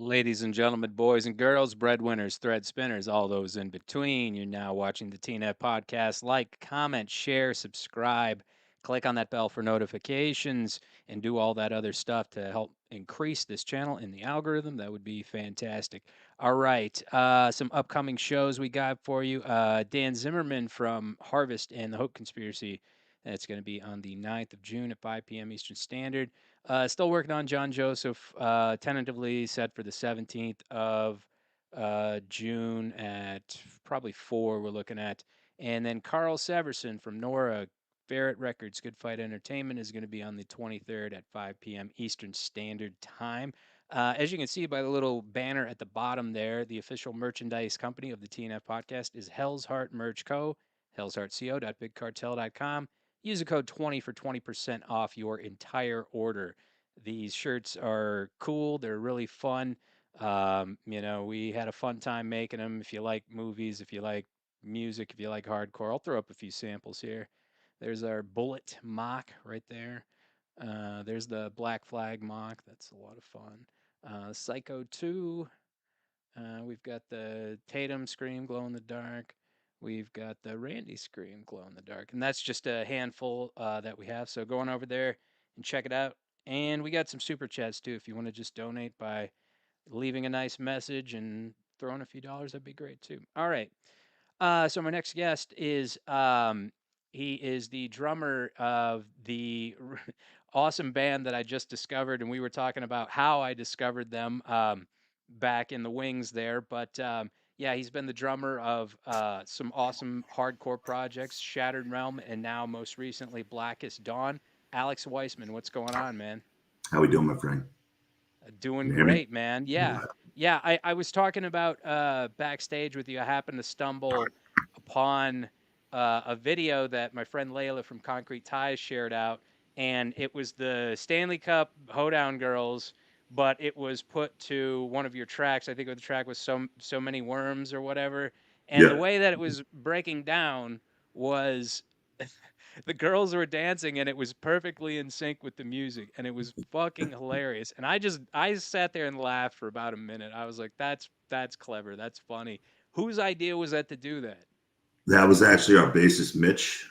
Ladies and gentlemen, boys and girls, breadwinners, thread spinners, all those in between, you're now watching the TNET podcast. Like, comment, share, subscribe, click on that bell for notifications, and do all that other stuff to help increase this channel in the algorithm. That would be fantastic. All right, some upcoming shows we got for you. Dan Zimmerman from Harvest and the Hope Conspiracy. That's going to be on the 9th of June at 5 p.m. Eastern Standard. Still working on John Joseph, tentatively set for the 17th of June at probably 4, we're looking at. And then Carl Severson from Nora, Ferret Records, Good Fight Entertainment, is going to be on the 23rd at 5 p.m. Eastern Standard Time. As you can see by the little banner at the bottom there, the official merchandise company of the TNF podcast is Hell's Heart Merch Co., hellsheartco.bigcartel.com. Use the code 20 for 20% off your entire order. These shirts are cool. They're really fun. We had a fun time making them. If you like movies, if you like music, if you like hardcore, I'll throw up a few samples here. There's our Bullet mock right there. There's the Black Flag mock. That's a lot of fun. Psycho 2. We've got the Tatum Scream Glow in the Dark. We've got the Randy Scream Glow in the Dark. And that's just a handful that we have. So go on over there and check it out. And we got some super chats too. If you want to just donate by leaving a nice message and throwing a few dollars, that'd be great too. All right. So my next guest is he is the drummer of the awesome band that I just discovered, and we were talking about how I discovered them back in the wings there. But yeah, he's been the drummer of some awesome hardcore projects, Shattered Realm, and now most recently Blackest Dawn. Alex Weissman, what's going on, man? How we doing, my friend? Doing Can you hear me? great, man. Yeah. Yeah. I was talking about backstage with you. I happened to stumble upon a video that my friend Layla from Concrete Ties shared out, and it was the Stanley Cup Hoedown Girls, but it was put to one of your tracks. I think the track was so many worms or whatever. And the Yep. way that it was breaking down was the girls were dancing and it was perfectly in sync with the music and it was fucking hilarious. And I sat there and laughed for about a minute. I was like, that's clever. That's funny. Whose idea was that to do that? That was actually our bassist, Mitch.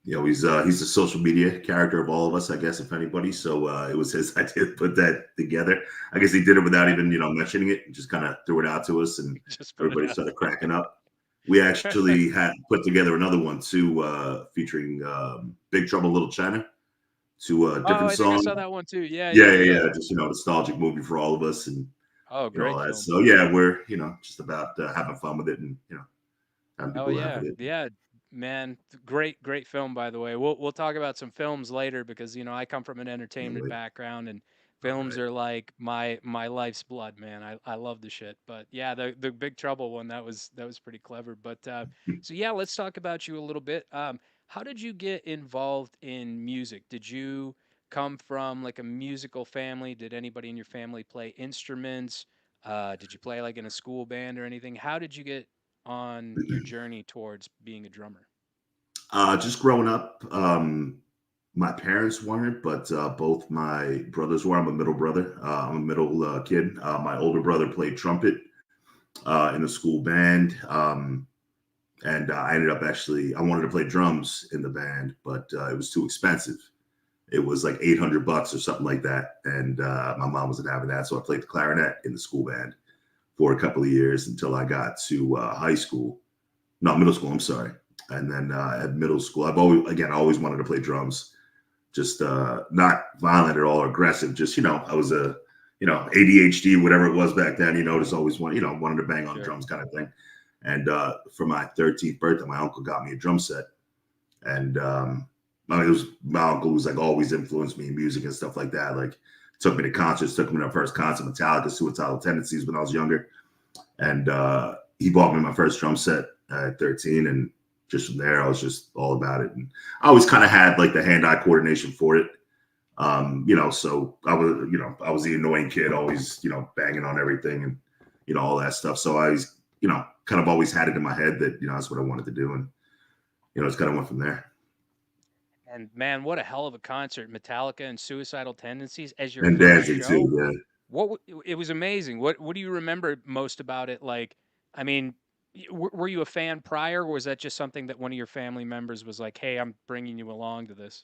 He's the social media character of all of us, I guess, if anybody. So it was his idea to put that together. I guess he did it without even mentioning it. He just kind of threw it out to us, and Just put it everybody out started cracking up. We actually had put together another one too, featuring Big Trouble Little China to a Oh, different I think I song. saw that one too. Yeah, Yeah, yeah, yeah, yeah. yeah. Just nostalgic movie for all of us, and Oh, all great that. film. So yeah, we're just about having fun with it, and having Oh people laugh yeah, at it. yeah, man. Great film, by the way. We'll talk about some films later because I come from an Can't entertainment wait. background and All films right. are like my life's blood, man. I love the shit. But yeah, the Big Trouble one that was pretty clever. But so yeah, let's talk about you a little bit. How did you get involved in music? Did you come from like a musical family? Did anybody in your family play instruments? Did you play like in a school band or anything? How did you get on your journey towards being a drummer? Just growing up, my parents weren't, but both my brothers were. I'm a middle brother. I'm a middle kid. My older brother played trumpet in the school band. And I ended up actually, I wanted to play drums in the band, but it was too expensive. It was like $800 or something like that. And my mom wasn't having that. So I played the clarinet in the school band for a couple of years until I got to high school. No, middle school, I'm sorry. And then at middle school, I always wanted to play drums, just not violent at all or aggressive. Just, I was ADHD, whatever it was back then, just always wanted to bang on Sure. drums kind of thing. And for my 13th birthday, my uncle got me a drum set. And I mean, it was my uncle who's like always influenced me in music and stuff like that. Like, took me to concerts, took me to my first concert, Metallica, Suicidal Tendencies when I was younger. And he bought me my first drum set at 13. And just from there, I was just all about it. And I always kind of had like the hand eye coordination for it. So I was the annoying kid, always, banging on everything and, all that stuff. So I was, kind of always had it in my head that, that's what I wanted to do. And, it's kind of went from there. And man, what a hell of a concert! Metallica and Suicidal Tendencies as your And first dancing show. too. Yeah. It was amazing. What do you remember most about it? Like, I mean, were you a fan prior, or was that just something that one of your family members was like, "Hey, I'm bringing you along to this"?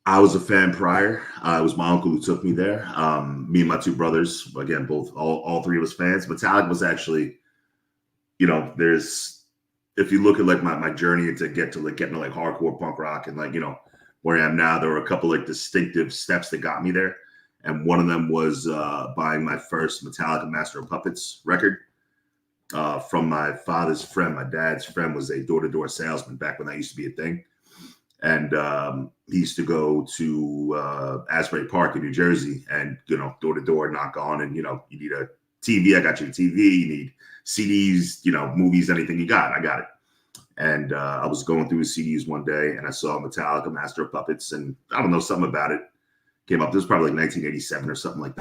I was a fan prior. It was my uncle who took me there. Me and my two brothers, again, both all three of us fans. Metallica was actually, there's if you look at like my journey to get to like getting to like hardcore punk rock and like where I am now, there were a couple like distinctive steps that got me there, and one of them was buying my first Metallica Master of Puppets record from my father's friend. My dad's friend was a door to door salesman back when that used to be a thing. And he used to go to Asbury Park in New Jersey and, door to door, knock on, and, you need a TV. I got you a TV. You need CDs, movies, anything you got. I got it. And I was going through his CDs one day and I saw Metallica, Master of Puppets. And I don't know, something about it came up. This was probably like 1987 or something like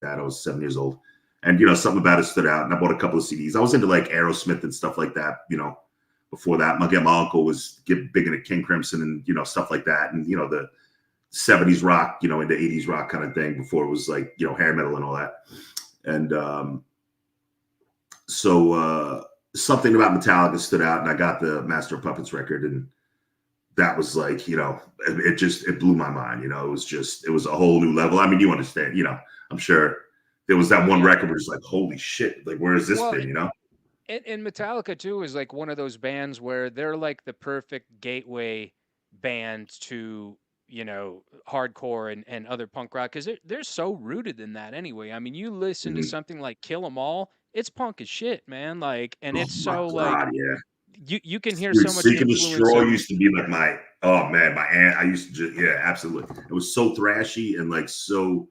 that. I was 7 years old. And, something about it stood out. And I bought a couple of CDs. I was into like Aerosmith and stuff like that, before that. My uncle was big into King Crimson and, stuff like that. And, the 70s rock, into 80s rock kind of thing before it was like, hair metal and all that. And so something about Metallica stood out, and I got the Master of Puppets record, and that was like, it blew my mind. It was a whole new level. I mean, you understand, I'm sure there was that Oh one yeah. record where it's like, holy shit, like, where has this Well, been? and Metallica too is like one of those bands where they're like the perfect gateway band to, hardcore and other punk rock because they're so rooted in that anyway. I mean, you listen to Mhm. something like Kill 'Em All, it's punk as shit, man. Like, and Oh it's my so like God, yeah. you can hear Dude, so much Seek and influence Destroy of used to be like oh man, my aunt. I used to just, yeah, absolutely. It was so thrashy and like so,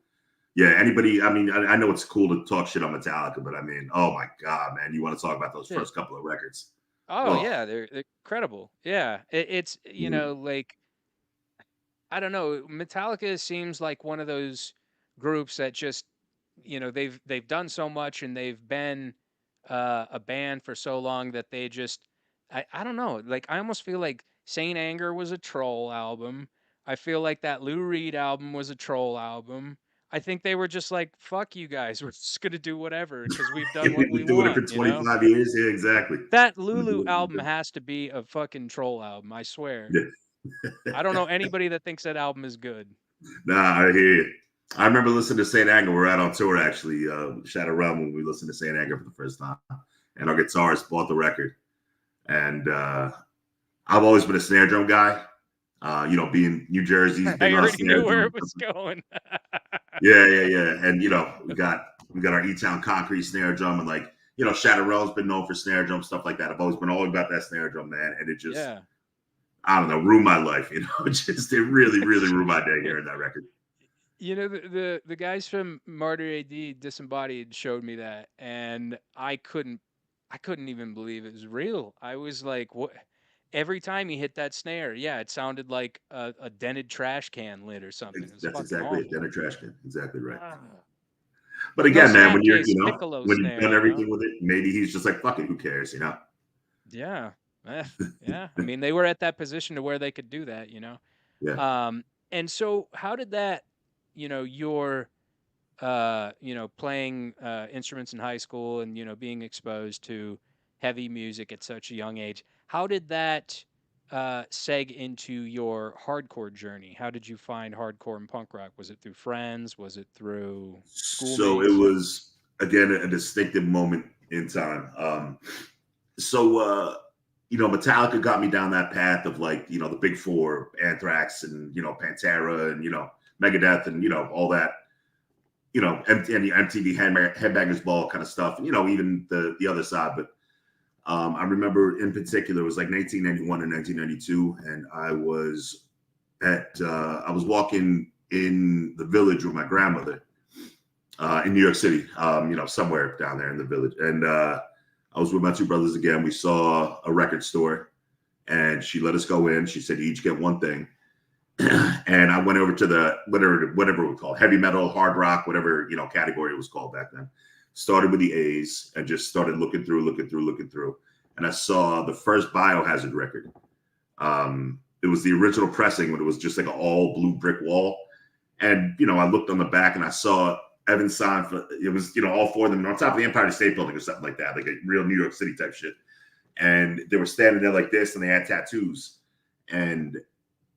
yeah. Anybody, I mean, I know it's cool to talk shit on Metallica, but I mean, oh my God, man, you want to talk about those shit. first couple of records? Oh Oh, yeah, they're incredible. Yeah, it's mhm. like I don't know. Metallica seems like one of those groups that just, they've done so much and they've been a band for so long that they just, I don't know. Like I almost feel like Saint Anger was a troll album. I feel like that Lou Reed album was a troll album. I think they were just like, fuck you guys. We're just gonna do whatever because we've done what We've we been doing it want. for 25 years. Yeah, exactly. That We've been Lulu doing album has to be a fucking troll album. I swear. it. I don't Yeah. know anybody that thinks that album is good. Nah, I hear you. I remember listening to Saint Anger. We're out on tour actually, Shadow Realm, when we listened to Saint Anger for the first time, and our guitarist bought the record. And I've always been a snare drum guy. Being New Jersey's I big on already snare knew where drum. it was going. Yeah, yeah, yeah. And we got our E-Town concrete snare drum, and like Shadow Realm's been known for snare drum stuff like that. I've always been all about that snare drum, man, and it just Yeah. I don't know, ruined my life. It really, really ruined my day hearing that record. The guys from Martyr AD Disembodied showed me that, and I couldn't even believe it was real. I was like, what? Every time he hit that snare, yeah, it sounded like a dented trash can lid or something. It was That's fucking exactly it. awful. Denner trash can. Exactly right. Ah. But No again, man, Snapcase piccolo when you've snare, done everything with it, maybe he's just like, fuck it, who cares? Yeah. Yeah. I mean, they were at that position to where they could do that. Yeah. Um, and so how did that, your playing instruments in high school and, being exposed to heavy music at such a young age, how did that seg into your hardcore journey? How did you find hardcore and punk rock? Was it through friends? Was it through So it schoolmates? was again a distinctive moment in time. Metallica got me down that path of like, the big four, Anthrax and, Pantera and, Megadeth and, all that, and the MTV Headbangers Ball kind of stuff, even the other side. But I remember in particular, it was like 1991 and 1992. And I was walking in the village with my grandmother in New York City, somewhere down there in the village. And I was with my two brothers again. We saw a record store and she let us go in. She said, you each get one thing. And I went over to the whatever it was called, heavy metal, hard rock, whatever, category it was called back then. Started with the A's and just started looking through. And I saw the first Biohazard record. It was the original pressing when it was just like an all blue brick wall. And, I looked on the back and I saw Evan signed for, it was, all four of them on top of the Empire State Building or something like that, like a real New York City type shit. And they were standing there like this, and they had tattoos. And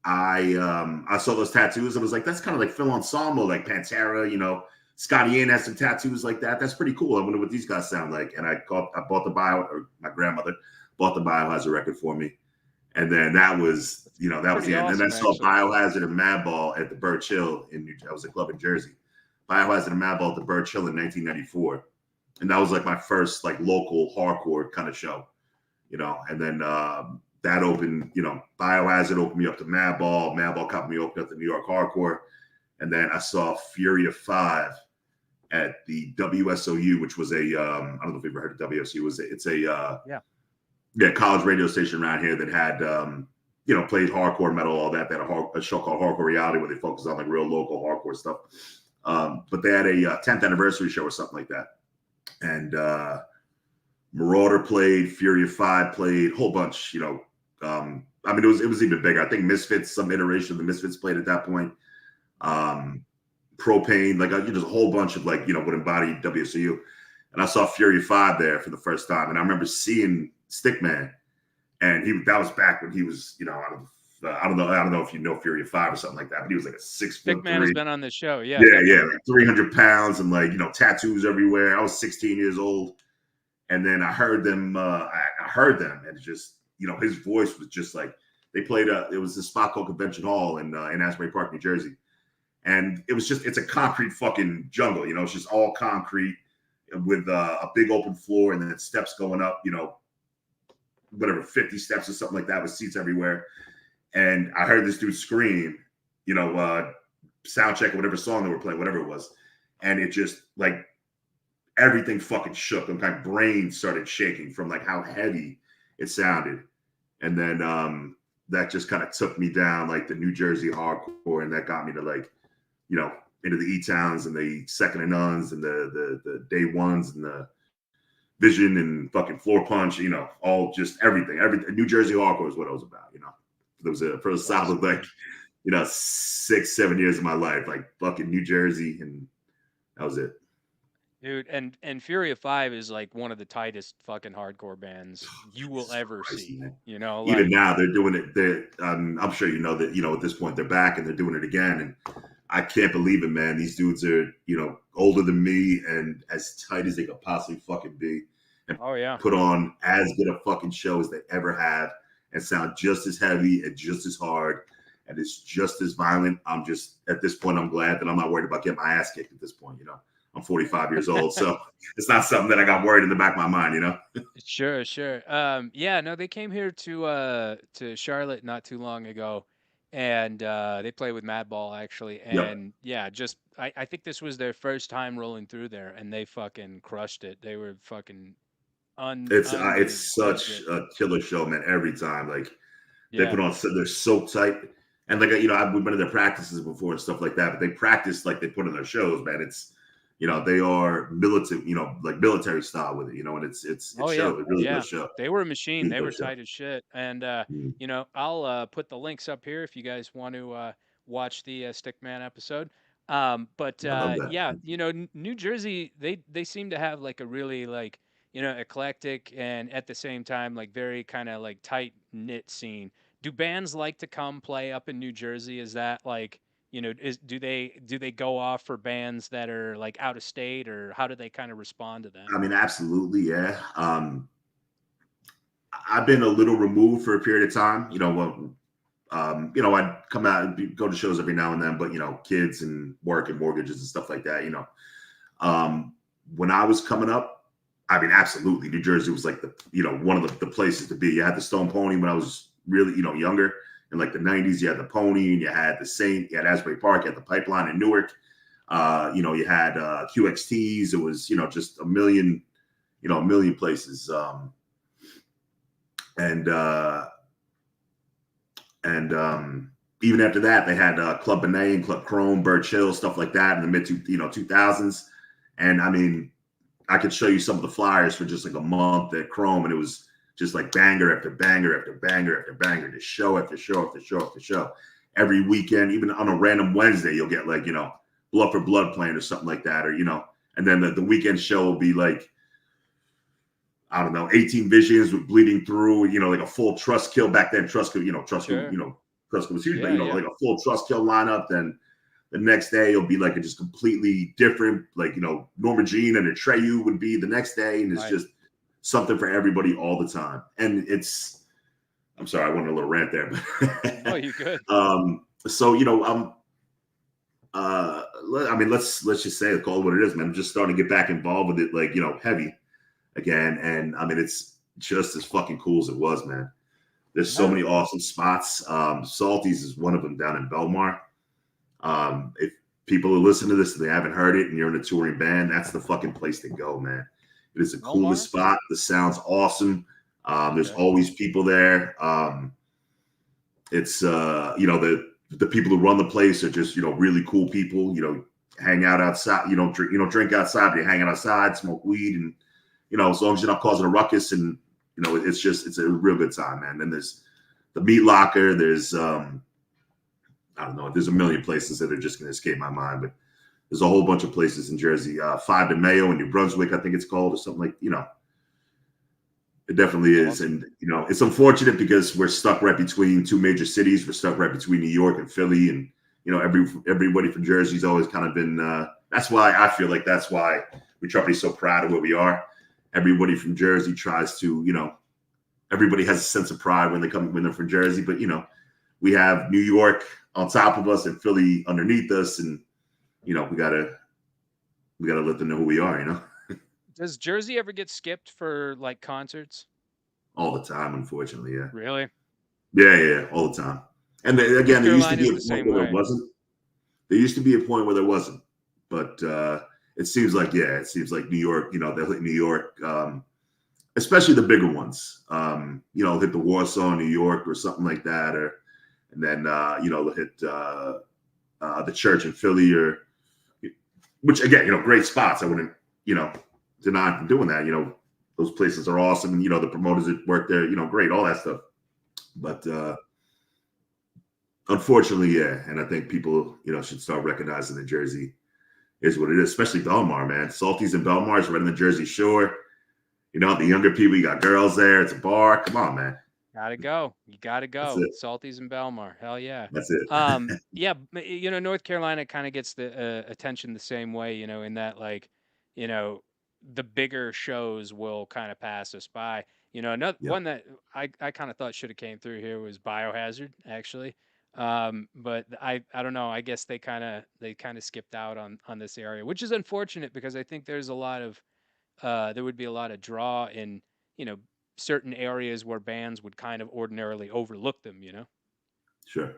I saw those tattoos. I was like, that's kind of like Phil Anselmo, like Pantera, Scotty Ian has some tattoos like that. That's pretty cool. I wonder what these guys sound like. And I bought the or my grandmother bought the Biohazard record for me. And then that was Pretty the end. And I awesome, saw actually. Biohazard and Madball at the Birch Hill that was a club in Jersey. Biohazard and Madball at the Birch Hill in 1994. And that was like my first like local hardcore kind of show, and then that opened, Biohazard opened me up to Madball. Madball got me opened up to New York Hardcore. And then I saw Fury of 5 at the WSOU, which was I don't know if you've ever heard of WSOU. It's a college radio station around here that had, played hardcore metal, all that. They had a show called Hardcore Reality where they focused on like real local hardcore stuff. But they had a 10th anniversary show or something like that. And Marauder played, Fury of 5 played, whole bunch, it was even bigger. I think Misfits, some iteration of the Misfits played at that point. Propane, like just a whole bunch of like, would embody WSU. And I saw Fury 5 there for the first time. And I remember seeing Stickman, and that was back when he was, I don't know if you know Fury of 5 or something like that, but he was like a 6'3". Stickman has been on this show. Yeah, Yeah, definitely. like 300 pounds and like, tattoos everywhere. I was 16 years old. And then I heard them, and it's just, his voice was just like, they played it was the spot called Convention Hall in Asbury Park, New Jersey. And it was just, it's a concrete fucking jungle, it's just all concrete with a big open floor and then steps going up, whatever, 50 steps or something like that with seats everywhere. And I heard this dude scream, sound check or whatever song they were playing, whatever it was. And it just like, everything fucking shook, and my brain started shaking from like how heavy it sounded. And then that just kind of took me down like the New Jersey hardcore, and that got me to like, into the E-Towns and the Second and Nuns and the Day Ones and the Vision and fucking Floor Punch, all just everything. New Jersey hardcore is what I was about, There was for a solid like, 6-7 years of my life, like fucking New Jersey, and that was it. Dude, and Fury of 5 is like one of the tightest fucking hardcore bands you will Jesus ever Christ, see. man. Even Like, now they're doing it. I'm sure at this point they're back and they're doing it again. And I can't believe it, man. These dudes are, older than me and as tight as they could possibly fucking be, and oh yeah. put on as good a fucking show as they ever have, and sound just as heavy and just as hard, and it's just as violent. I'm just, at this point, I'm glad that I'm not worried about getting my ass kicked at this point. I'm 45 years old, so it's not something that I got worried in the back of my mind. Sure, sure. Yeah, no, they came here to Charlotte not too long ago, and they played with Madball actually, Yep. and yeah, just I think this was their first time rolling through there, and they fucking crushed it. They were fucking It's unbelievably such good. a killer show, man. Every time, like they Yeah. put on, they're so tight, and like I've been to their practices before and stuff like that. But they practice like they put on their shows, man. It's they are military, like military style with it, and it Oh yeah, shows. It really yeah. does show. They were a machine. Really They were does show. tight as shit. And Mm, I'll put the links up here if you guys want to watch the Stickman episode. But I love that. yeah, New Jersey, they seem to have like a really like eclectic and at the same time like very kind of like tight knit scene. Do bands like to come play up in New Jersey? Is that like do they go off for bands that are like out of state, or how do they kind of respond to that? I mean, absolutely, yeah. I've been a little removed for a period of time. I'd come out and go to shows every now and then, but kids and work and mortgages and stuff like that. When I was coming up, I mean, absolutely, New Jersey was like one of the places to be. You had the Stone Pony when I was really younger in like the '90s. You had the Pony, and you had the Saint, you had Asbury Park, you had the Pipeline in Newark. You had QXTs. It was just a million places. And even after that, they had Club Benet and Club Chrome, Birch Hill, stuff like that in the mid 2000s. And I mean, I could show you some of the flyers for just like a month at Chrome, and it was just like banger after banger after banger after banger, just show after show after show after show. Every weekend, even on a random Wednesday, you'll get like Blood for Blood playing or something like that, or and then the weekend show will be like, I don't know, 18 Visions with Bleeding Through, like a full Trust kill back then. Trust kill, Sure. Trust kill was huge, but Yeah, yeah. like a full Trust kill lineup. Then the next day it'll be like a just completely different, like Norma Jean and Atreyu would be the next day, and it's Right. just something for everybody all the time. And I'm sorry, I went on a little rant there, No, but you're good. so I mean, let's just say, call it what it is, man. I'm just starting to get back involved with it, like heavy again, and I mean, it's just as fucking cool as it was, man. There's so Yeah. many awesome spots. Salty's is one of them down in Belmar. If people are listening to this and they haven't heard it and you're in a touring band, that's the fucking place to go, man. It is the coolest Belmar? spot. The sound's awesome. There's Okay. always people there. It's the people who run the place are just really cool people. Hang out outside. Drink outside. But you hang out outside, smoke weed, and as long as you're not causing a ruckus, and it's a real good time, man. And there's the Meat Locker. There's I don't know. There's a million places that are just going to escape my mind, but there's a whole bunch of places in Jersey. 5 to Mayo in New Brunswick, I think it's called, or something like. It definitely is, Awesome. and it's unfortunate because we're stuck right between two major cities. We're stuck right between New York and Philly, and everybody from Jersey's always kind of been. That's why I feel like that's why we try to be so proud of where we are. Everybody from Jersey tries to, everybody has a sense of pride when they're from Jersey, but we have New York on top of us and Philly underneath us, and we gotta let them know who we are. Does Jersey ever get skipped for like concerts? All the time, unfortunately. Yeah. Really? Yeah, all the time. And North again, there used to Carolina be is a the point same where there way. wasn't. There used to be a point where there wasn't, but it seems like New York. They'll hit New York, especially the bigger ones. Hit the Warsaw, New York, or something like that, and then they'll hit the church in Philly, or which again, great spots. I wouldn't deny from doing that. Those places are awesome, and the promoters that work there, great, all that stuff. But unfortunately, yeah, and I think people, should start recognizing that Jersey is what it is, especially Belmar, man. Salty's in Belmar, it's right on the Jersey Shore. The younger people, you got girls there. It's a bar. Come on, man. Gotta go. You gotta That's go. it. Salty's and Belmar. Hell yeah. That's it. Yeah, North Carolina kind of gets the attention the same way, in that like, you know, the bigger shows will kind of pass us by. Another Yep. one that I kind of thought should have came through here was Biohazard, actually. But I don't know. I guess they kind of skipped out on this area, which is unfortunate because I think there would be a lot of draw in, you know, certain areas where bands would kind of ordinarily overlook them. Sure.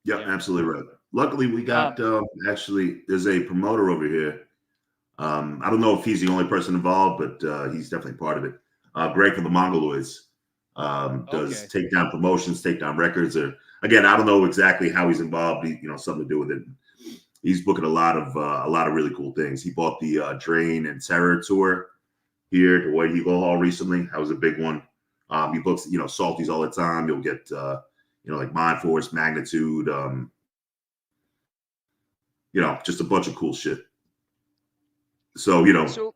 Yep, Yeah. absolutely right. Luckily, we Um, got actually, there's a promoter over here. I don't know if he's the only person involved, but he's definitely part of it. Greg from the Mongoloids does okay. takedown promotions, takedown records. Or again, I don't know exactly how he's involved. Something to do with it. He's booking a lot of really cool things. He bought the Drain and Terror tour here to White Eagle Hall recently. That was a big one. He books Salties all the time. You'll get like Mind Force, Magnitude, just a bunch of cool shit. So So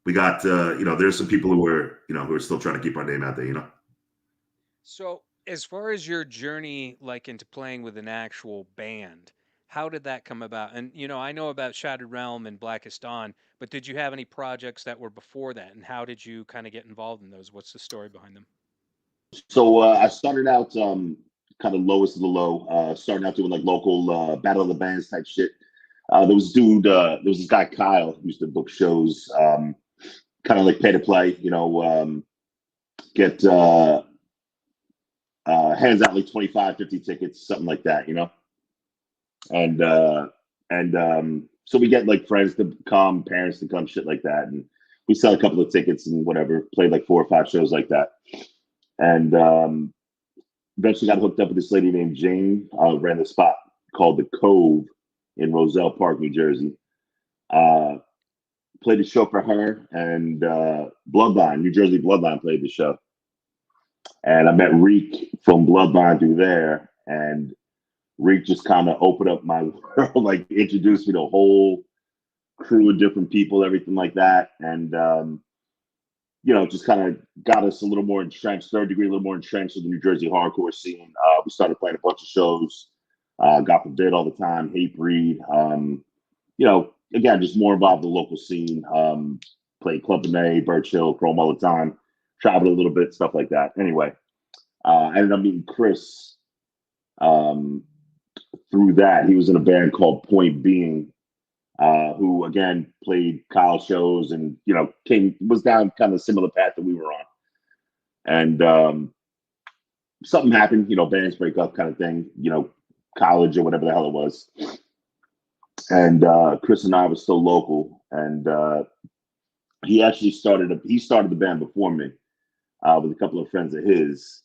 we got there's some people who are still trying to keep our name out there. so as far as your journey like into playing with an actual band, how did that come about? And I know about Shattered Realm and Blackest Dawn, but did you have any projects that were before that? And how did you kind of get involved in those? What's the story behind them? So I started out kind of lowest of the low, starting out doing like local battle of the bands type shit. There was this guy Kyle who used to book shows, kind of like pay to play, get hands out like 25, 50 tickets, something like that. And so we get like friends to come, parents to come, shit like that, and we sell a couple of tickets and whatever. Played like 4 or 5 shows like that, and eventually got hooked up with this lady named Jane. Ran the spot called the Cove in Roselle Park, New Jersey. Uh, Played the show for her, and Bloodline, New Jersey Bloodline played the show. And I met Reek from Bloodline through there, and Rick just kind of opened up my world, like introduced me to a whole crew of different people, everything like that. And, just kind of got us a little more entrenched, third degree, a little more entrenched with the New Jersey hardcore scene. We started playing a bunch of shows, got forbid all the time, hate breed. Again, just more involved in the local scene. Played Club A, Birch Hill, Chrome all the time, traveled a little bit, stuff like that. Anyway, I ended up meeting Chris through that. He was in a band called Point Being, who again played college shows and was down kind of similar path that we were on. And something happened, bands break up kind of thing, college or whatever the hell it was. And Chris and I were still local, and he actually started the band before me with a couple of friends of his,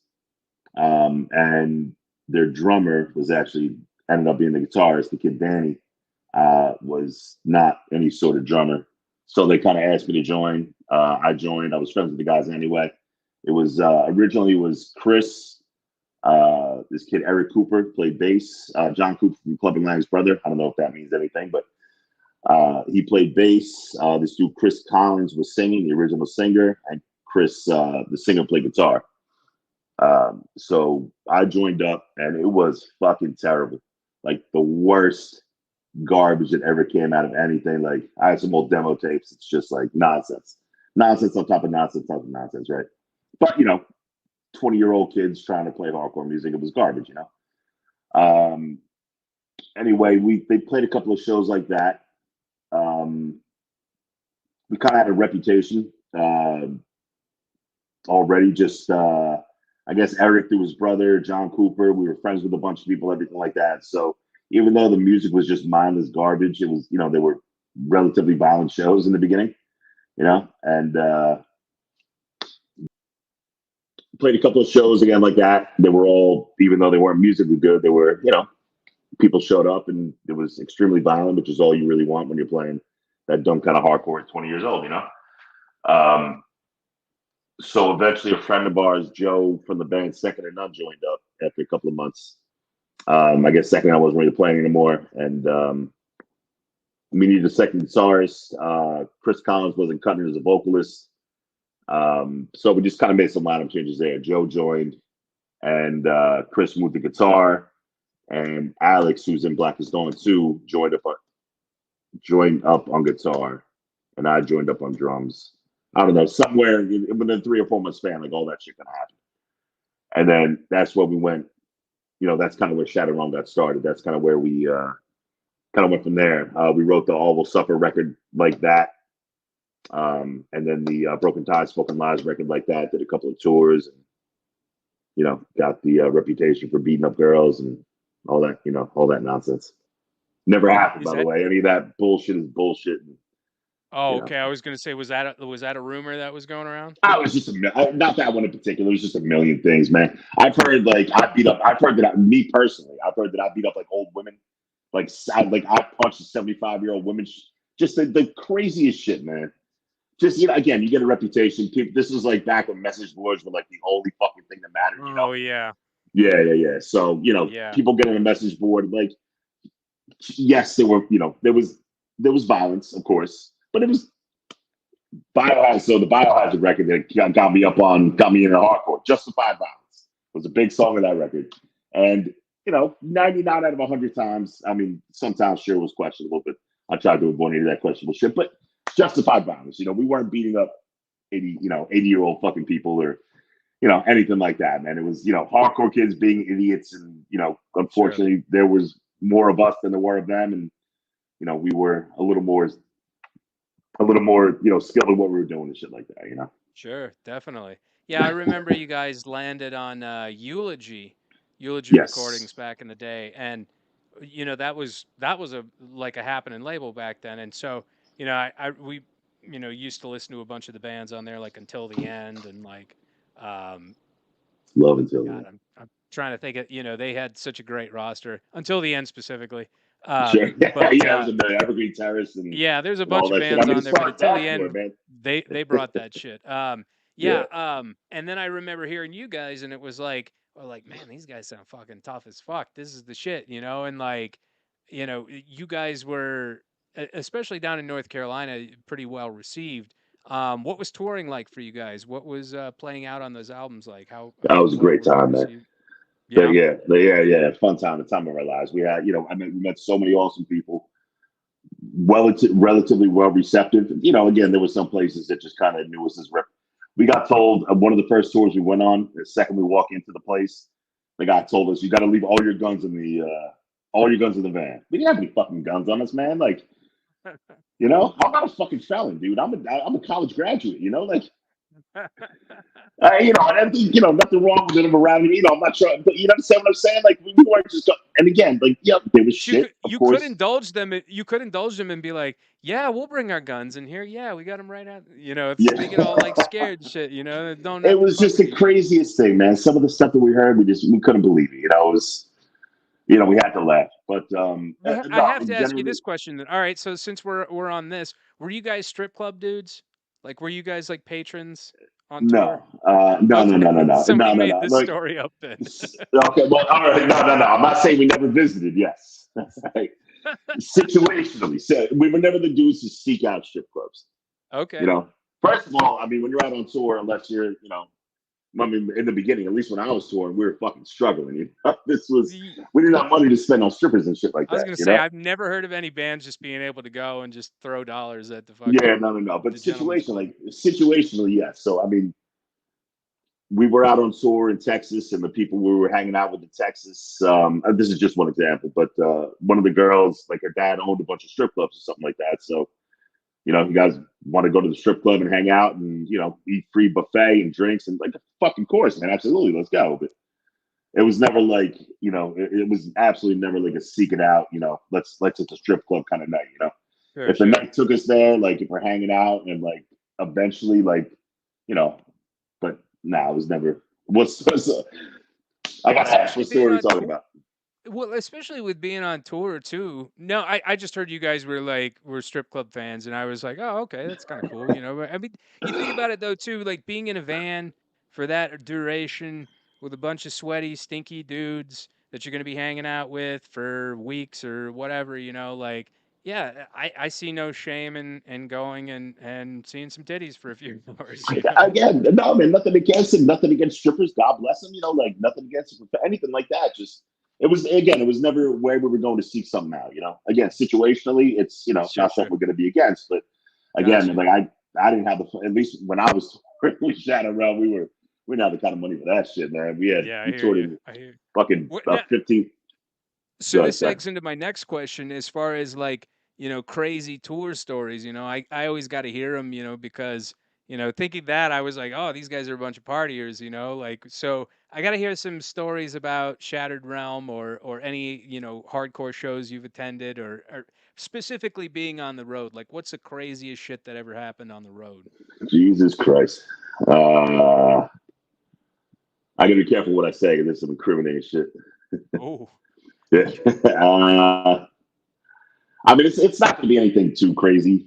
and their drummer was actually ended up being the guitarist. The kid Danny was not any sort of drummer, so they kind of asked me to join. I joined. I was friends with the guys anyway. It was originally it was Chris. This kid Eric Cooper played bass. John Cooper from Clubbing Lang's brother. I don't know if that means anything, but he played bass. This dude Chris Collins was singing, the original singer, and Chris, the singer, played guitar. So I joined up, and it was fucking terrible. Like the worst garbage that ever came out of anything. Like I had some old demo tapes. It's just like nonsense, nonsense on top of nonsense on top of nonsense, right? But 20-year-old kids trying to play hardcore music, it was garbage, Anyway, they played a couple of shows like that. We kind of had a reputation already. Just I guess Eric through his brother, John Cooper. We were friends with a bunch of people, everything like that. So even though the music was just mindless garbage, it was they were relatively violent shows in the beginning, and played a couple of shows again like that. They were all, even though they weren't musically good, they were, people showed up and it was extremely violent, which is all you really want when you're playing that dumb kind of hardcore at 20 years old, So eventually a friend of ours, Joe from the band Second and None, joined up after a couple of months. I guess Second and None wasn't really playing anymore. And we needed a second guitarist. Chris Collins wasn't cutting it as a vocalist. So we just kind of made some lineup changes there. Joe joined, and Chris moved the guitar, and Alex, who's in Blackest Dawn 2, joined up on guitar, and I joined up on drums. I don't know, somewhere within 3 or 4 months span, like all that shit kind of happened. And then that's where we went. That's kind of where Shadowrun got started. That's kind of where we kind of went from there. We wrote the All Will Suffer record like that. And then the Broken Tide Spoken Lies record like that. Did a couple of tours, and got the reputation for beating up girls and all that, all that nonsense. Never happened, by the way. Any of that bullshit is bullshit. And, okay. I was gonna say, was that a rumor that was going around? I was just not that one in particular. It was just a million things, man. I've heard I've heard that me personally, I've heard that I beat up like old women, like I punched a 75-year-old woman. Just the craziest shit, man. Just again, you get a reputation. This is like back when message boards were like the only fucking thing that mattered. Oh yeah. Yeah. So people get on a message board. Like, yes, there were there was violence, of course, but it was Biohazard. So the Biohazard record that got me into hardcore. Justified Violence was a big song of that record, and 99 out of 100 times. I mean, sometimes sure was questionable, but I tried to avoid any of that questionable shit. But Justified Violence. We weren't beating up 80-year-old fucking people or, anything like that, man. It was, hardcore kids being idiots. And, unfortunately, there was more of us than there were of them. And, we were a little more, skilled in what we were doing and shit like that, Sure, definitely. Yeah, I remember you guys landed on Eulogy Yes. recordings back in the day. And, that was a happening label back then. And so, we used to listen to a bunch of the bands on there, like Until the End and like Love Until the God, End. I'm trying to think of, they had such a great roster, Until the End specifically. Sure. But it was a Evergreen Terrace and yeah, there's a and all bunch of that shit. bands I mean, on it's there, but fun Until the back for it, End, man. they brought that shit. Yeah. And then I remember hearing you guys, and it was like, are like, man, these guys sound fucking tough as fuck. This is the shit, you know? And like, you guys were, especially down in North Carolina, pretty well received. What was touring like for you guys? What was playing out on those albums like? That How was a well great were you time, man. received? Yeah. Yeah. Fun time, the time of our lives. We had, I mean, we met so many awesome people, relatively well receptive. Again, there were some places that just kind of knew us as rep. We got told one of the first tours we went on. The second we walk into the place, the guy told us, "You got to leave all your guns in the van." We didn't have any fucking guns on us, man. Like, I'm not a fucking felon, dude. I'm a college graduate. Like, and nothing wrong with them around me. I'm not sure, but you understand what I'm saying? Like, we weren't just. And again, like, yeah, there was shit, of You could course. indulge them. You could indulge them and be like, "Yeah, we'll bring our guns in here. Yeah, we got them right out." It's they get all like Yeah. scared and shit. Don't It have to was fuck just with the you guys. craziest thing, man. Some of the stuff that we heard, we couldn't believe it. It was, we had to laugh. But I no, have to ask you generally, this question then. All right, so since we're on this, were you guys strip club dudes? Like, were you guys like patrons on tour? no, no, no, Okay, no, no, no, somebody no, no, made no. this Like, story up then. okay, well, all right, no, no, no. I'm not saying we never visited. Yes, that's right. Situationally, so we were never the dudes to seek out strip clubs. You Okay. know, first of all, I mean, when you're out on tour, unless you're, I mean, in the beginning, at least when I was touring, we were fucking struggling. The We didn't have money to spend on strippers and shit like I was that. gonna say I've never heard of any bands just being able to go and just throw dollars at the Yeah, fucking no, no, no. But the gentleman's club. situationally, yes. So I mean, we were out on tour in Texas, and the people we were hanging out with in Texas. This is just one example, but one of the girls, like her dad, owned a bunch of strip clubs or something like that. So you guys want to go to the strip club and hang out, and eat free buffet and drinks, and like, fucking course, man, absolutely, let's go. But it was never like, it was absolutely never like a seek it out, let's hit the strip club kind of night. Sure, If the sure. night took us there, like if we're hanging out and like eventually, like, you know, but nah, it was never. What's I got to ask, Especially what story being are you on talking tour. about? Well, especially with being on tour too. No, I just heard you guys were strip club fans, and I was like, oh, okay, that's kind of cool. But I mean, you think about it though too, like being in a van for that duration with a bunch of sweaty, stinky dudes that you're gonna be hanging out with for weeks or whatever. Like yeah, I see no shame in going and seeing some titties for a few hours. Again, no, man, nothing against him, nothing against strippers. God bless him. Like nothing against him, anything like that. Just it was never where we were going to seek something out. Again, situationally, it's Sure, not something sure, we're going to be against. But again, gotcha. like I didn't have at least when I was with Shadow Realm, we didn't have the kind of money for that shit, man. Yeah, I We hear toured you. in I hear. fucking What now? 15. So Go ahead, this sorry. eggs into my next question as far as like, crazy tour stories, I always got to hear them, because, thinking that I was like, oh, these guys are a bunch of partiers, like, so I got to hear some stories about Shattered Realm or any, hardcore shows you've attended or specifically being on the road. Like, what's the craziest shit that ever happened on the road? Jesus Christ. I gotta be careful what I say because there's some incriminating shit. Oh, Yeah. I mean, it's not going to be anything too crazy.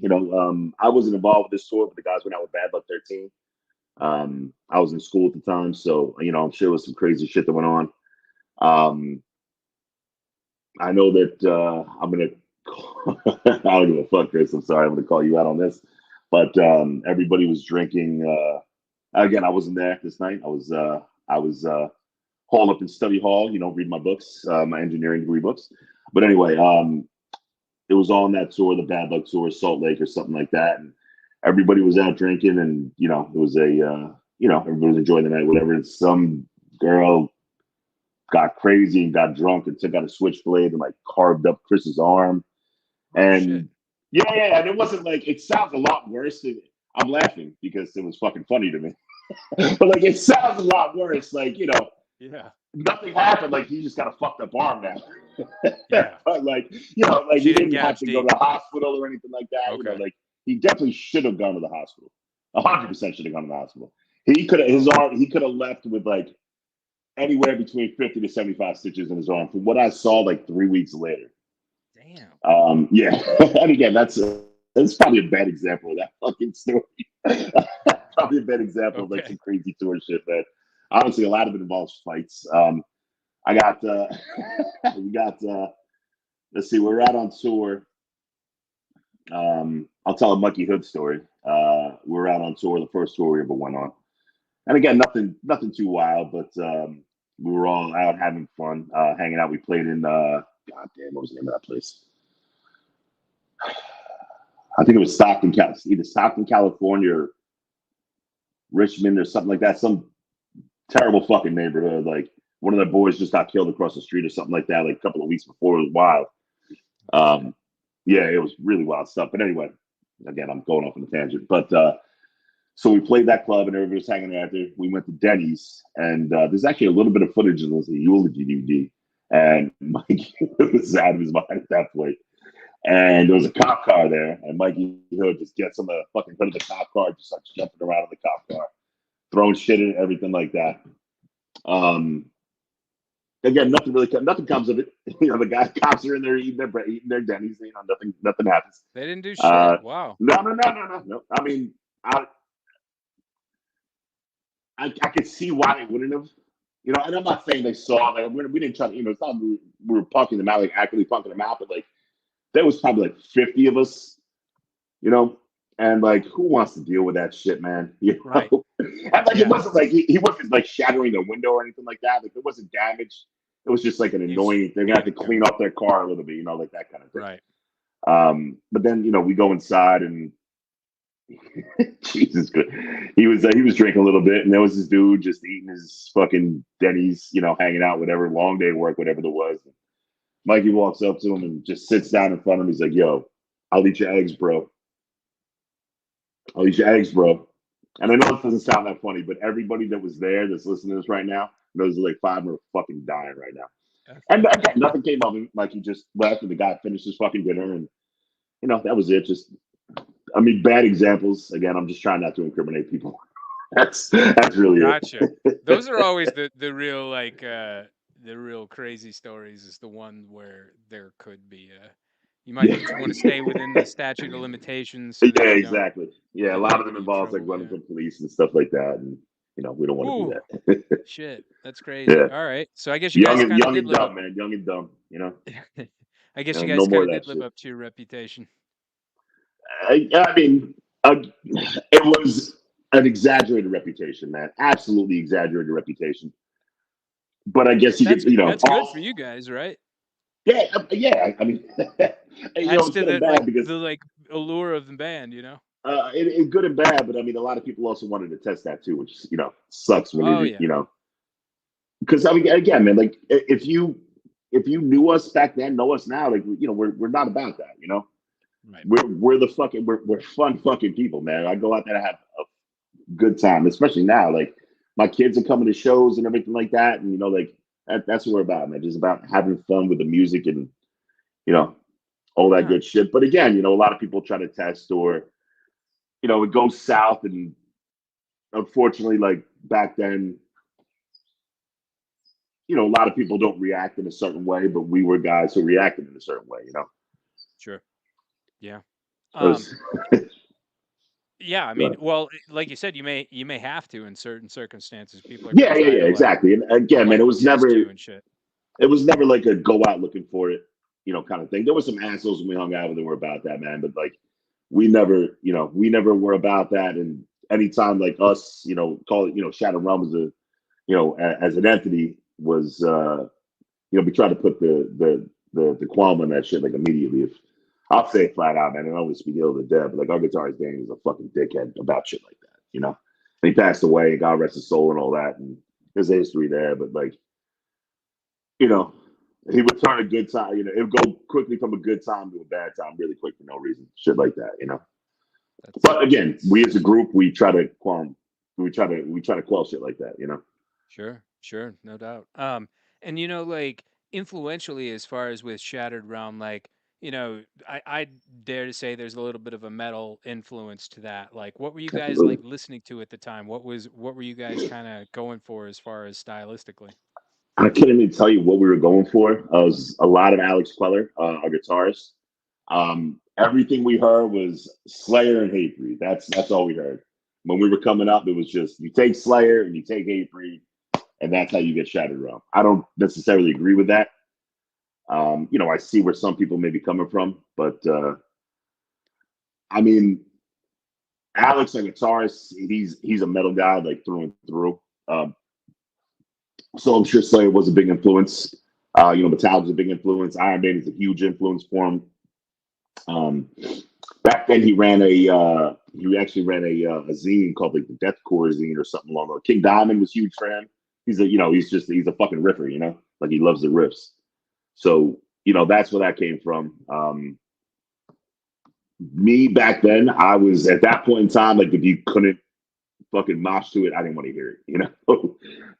I wasn't involved with this tour, but the guys went out with Bad Luck 13. I was in school at the time, so I'm sure there was some crazy shit that went on. Um, I know that I'm gonna. I don't give a fuck, Chris. I'm sorry. I'm gonna call you out on this, but everybody was drinking. Again, I wasn't there this night. I was holed up in study hall, reading my books, my engineering degree books. But anyway, it was on that tour, the Bad Luck tour, Salt Lake or something like that, and everybody was out drinking, and it was everybody was enjoying the night, whatever. And some girl got crazy and got drunk and took out a switchblade and like carved up Chris's arm. oh shit. And yeah, and it wasn't like, it sounds a lot worse than, I'm laughing because it was fucking funny to me. But like, it sounds a lot worse. Like, Yeah. nothing happened. Like, he just got a fucked up arm now. Yeah. But like, like She he didn't didn't have gouge to go to deep. the hospital or anything like that. Okay. Like he definitely should have gone to the hospital. 100% should have gone to the hospital. He could have his Oh, arm. He could have left with like anywhere between 50 to 75 stitches in his arm. From what I saw, like 3 weeks later. damn. Yeah, and again, that's probably a bad example of that fucking story. Probably a bad example of like Okay. some crazy tour shit, man. Honestly, a lot of it involves fights. I got we got let's see, we're out on tour. I'll tell a Monkey Hood story. We were out on tour, the first tour we ever went on, and again, nothing too wild, but we were all out having fun, hanging out. We played in God damn, what was the name of that place? I think it was either Stockton, California, or Richmond, or something like that. Some terrible fucking neighborhood. Like one of their boys just got killed across the street or something like that. Like a couple of weeks before. It was wild. Yeah, it was really wild stuff. But anyway, again, I'm going off on a tangent. But so we played that club and everybody was hanging out there. We went to Denny's, and there's actually a little bit of footage of this eulogy DVD. And Mike was out of his mind at that point. And there was a cop car there, and Mikey Hood just gets on the fucking hood of the cop car, just like jumping around in the cop car, throwing shit in, everything like that. Again, nothing comes of it. The cops are in there eating their Denny's. Nothing happens. They didn't do shit. Wow. No. I mean, I could see why they wouldn't have. And I'm not saying they saw. Like, we didn't try to. It's not we were punking them out, like actively punking them out, but like there was probably like 50 of us. And like, who wants to deal with that shit, man? Right. And like, it wasn't like he wasn't like shattering the window or anything like that. Like, it wasn't damaged. It was just like an annoying thing. They had to clean up their car a little bit, like that kind of thing. Right. But then we go inside and Jesus, good. He was drinking a little bit, and there was this dude just eating his fucking Denny's, hanging out, whatever, long day work, whatever it was. Mikey walks up to him and just sits down in front of him. He's like, "Yo, I'll eat your eggs, bro. I'll eat your eggs, bro." And I know it doesn't sound that funny, but everybody that was there that's listening to this right now knows like 5 are fucking dying right now. Okay. And again, nothing came of him. Like, he just left, and the guy finished his fucking dinner, and that was it. Just, I mean, bad examples. Again, I'm just trying not to incriminate people. That's really Gotcha. it. Those are always the real, like, the real crazy stories, is the one where there could be you might want to stay within the statute of limitations. So Yeah, exactly. Yeah, a lot of them in involves like trouble, running from police and stuff like that, and we don't want to do that. Shit, that's crazy. Yeah. All right, so I guess you guys kind of did and live dumb, up. man. Young and dumb. I guess you No guys more kind of of that did live shit. up to your reputation. I mean, it was an exaggerated reputation, man. Absolutely exaggerated reputation. But I guess you That's could, that's good for you guys, right? Yeah. I mean, Adds it's to good and the bad because the like allure of the band, it's good and bad. But I mean, a lot of people also wanted to test that too, which sucks when Oh yeah. Because I mean, again, man, like if you knew us back then, know us now, like we're not about that, Right. We're fun fucking people, man. I go out there to have a good time, especially now. Like, my kids are coming to shows and everything like that, and like that's what we're about, man. Just about having fun with the music and all that good shit. But again, a lot of people try to test, or it goes south, and unfortunately, like back then, a lot of people don't react in a certain way, but we were guys who reacted in a certain way, Sure. Yeah. Was, Yeah, I mean, well, like you said, you may have to in certain circumstances. People are yeah, gonna try to exactly. And again, man, it was test never you and shit. like a go out looking for it, kind of thing. There were some assholes when we hung out with them were about that, man, but like we never were about that. And anytime like us, call it, Shadow Realm as as an entity was, we try to put the qualm on that shit like immediately. If I'll say it flat out, man, and I always speak ill to death, but like our guitarist Danny is a fucking dickhead about shit like that, And he passed away, and God rest his soul and all that, and there's a history there, but like, he would turn a good time, it would go quickly from a good time to a bad time really quick for no reason, shit like that. But again, we as a group, we try to quell shit like that. Sure, no doubt. And like influentially, as far as with Shattered Realm, like, I dare to say there's a little bit of a metal influence to that. Like, what were you guys like listening to at the time? What were you guys kind of going for as far as stylistically? I can't even tell you what we were going for. It was a lot of Alex Queller, our guitarist. Everything we heard was Slayer and Hatebreed. That's all we heard. When we were coming up, it was just you take Slayer and you take Hatebreed, and that's how you get Shattered Realm. I don't necessarily agree with that. I see where some people may be coming from, but I mean, Alex, a guitarist, he's a metal guy like through and through. Um, so I'm sure Slayer was a big influence. Metallica's a big influence. Iron Maiden is a huge influence for him. Um, Back then, he actually ran a zine called like the Deathcore zine or something along those. King Diamond was huge for him. He's a fucking riffer, like he loves the riffs. So that's where that came from. Me back then, I was at that point in time, like if you couldn't fucking mosh to it, I didn't want to hear it.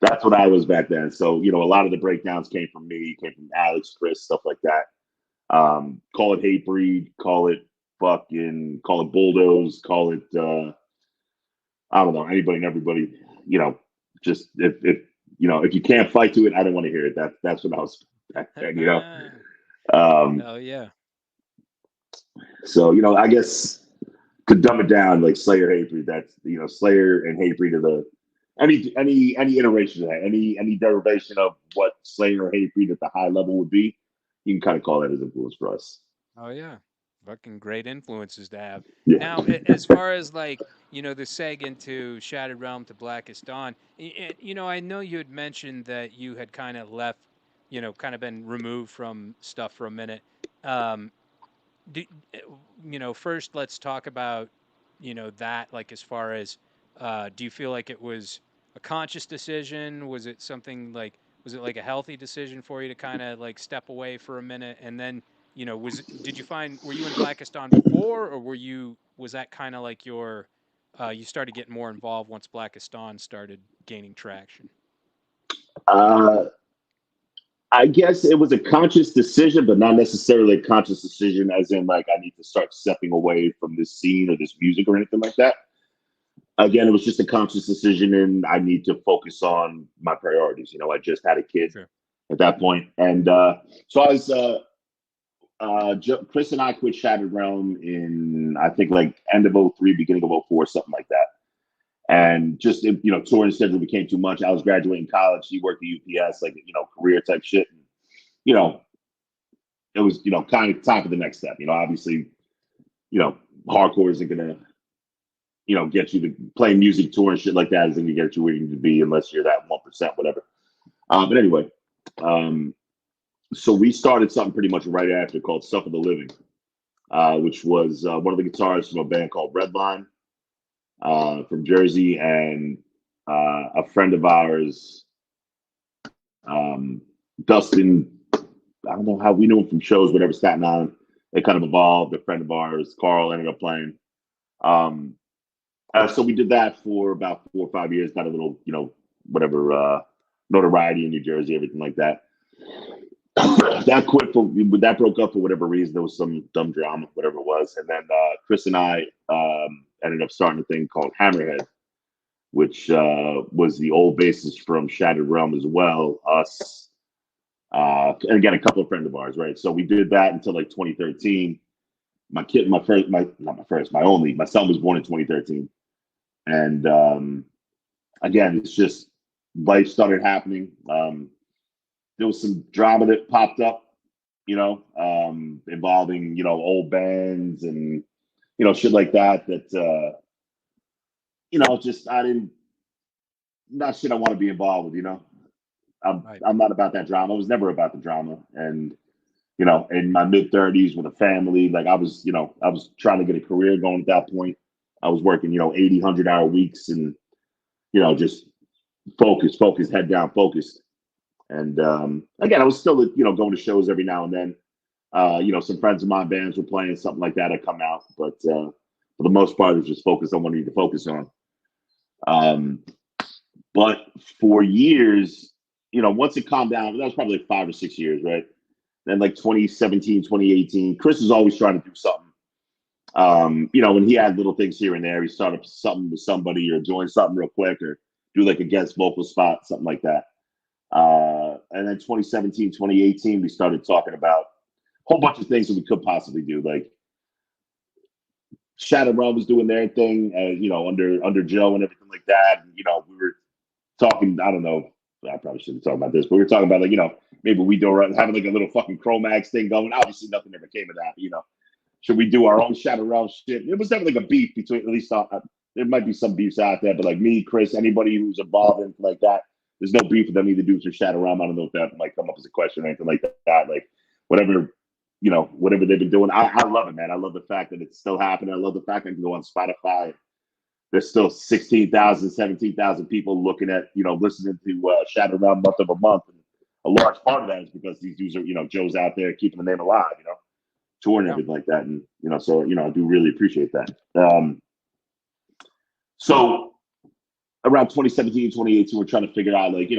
That's what I was back then. So a lot of the breakdowns came from me, came from Alex, Chris, stuff like that. Call it Hatebreed, call it bulldoze, call it I don't know, anybody and everybody. Just if you can't fight to it, I didn't want to hear it. That's what I was back then. Oh yeah. So I guess to dumb it down, like Slayer, Hatebreed, that's Slayer and Hatebreed are the any iteration of that, any derivation of what Slayer or Hatebreed at the high level would be, you can kind of call that as influence for us. Oh yeah. Fucking great influences to have. Yeah. Now, as far as like, the seg into Shattered Realm to Blackest Dawn, I know you had mentioned that you had kind of left, kind of been removed from stuff for a minute. Um, do, First let's talk about, that, like, as far as, do you feel like it was a conscious decision? Was it like a healthy decision for you to kind of like step away for a minute? And then, were you in Blackest Dawn before, or was that kind of like you started getting more involved once Blackest Dawn started gaining traction? Uh, I guess it was a conscious decision, but not necessarily a conscious decision as in like I need to start stepping away from this scene or this music or anything like that. Again, it was just a conscious decision, and I need to focus on my priorities. I just had a kid Sure. at that point, and so I was. Chris and I quit Shattered Realm in I think like end of '03, beginning of '04, something like that. And just touring schedule became too much. I was graduating college. He worked at UPS, like career type shit. And, it was kind of time for the next step. Obviously, hardcore isn't gonna get you to play music tour and shit like that isn't gonna get you where you need to be unless you're that 1%, whatever. But anyway, so we started something pretty much right after called Suffer the Living, which was one of the guitarists from a band called Redline from Jersey, and a friend of ours, Dustin. I don't know how we knew him from shows, whatever, Staten Island. It kind of evolved. A friend of ours, Carl, ended up playing. So we did that for about 4 or 5 years, got a little, whatever, notoriety in New Jersey, everything like that. That broke up for whatever reason. There was some dumb drama, whatever it was. And then Chris and I ended up starting a thing called Hammerhead, which was the old bassist from Shattered Realm as well. Us, and again, a couple of friends of ours, right? So we did that until like 2013. My son was born in 2013. And again, it's just life started happening. There was some drama that popped up, involving, old bands and, shit like that, just, not shit I want to be involved with, Right. I'm not about that drama. I was never about the drama. And, in my mid 30s with a family, like I was trying to get a career going at that point. I was working, 80, 100-hour weeks and, just focused, head down, focused. And again, I was still, going to shows every now and then. Some friends of my bands were playing something like that. I come out, but for the most part, it was just focused on what I need to focus on. But for years, once it calmed down, that was probably like 5 or 6 years, right? Then like 2017, 2018, Chris was always trying to do something. When he had little things here and there, he started something with somebody or join something real quick or do like a guest vocal spot, something like that. And then 2017, 2018, we started talking about a whole bunch of things that we could possibly do. Like Shadow Realm was doing their thing, under Joe and everything like that. And, we were talking, I don't know, I probably shouldn't talk about this, but we were talking about like maybe we do having like a little fucking Chromax thing going. Obviously, nothing ever came of that. Should we do our own Shadow Realm shit? It was definitely like a beef between at least there might be some beefs out there, but like me, Chris, anybody who's involved in like that, there's no beef with them either dudes or Shadow Realm. I don't know if that might come up as a question or anything like that. Like whatever, whatever they've been doing. I love it, man. I love the fact that it's still happening. I love the fact that I can go on Spotify. There's still 16,000, 17,000 people looking at, listening to Shadow Realm month over month. And a large part of that is because these dudes are, Joe's out there keeping the name alive, touring and everything like that. And, so, I do really appreciate that. So around 2017, 2018, we're trying to figure out, like,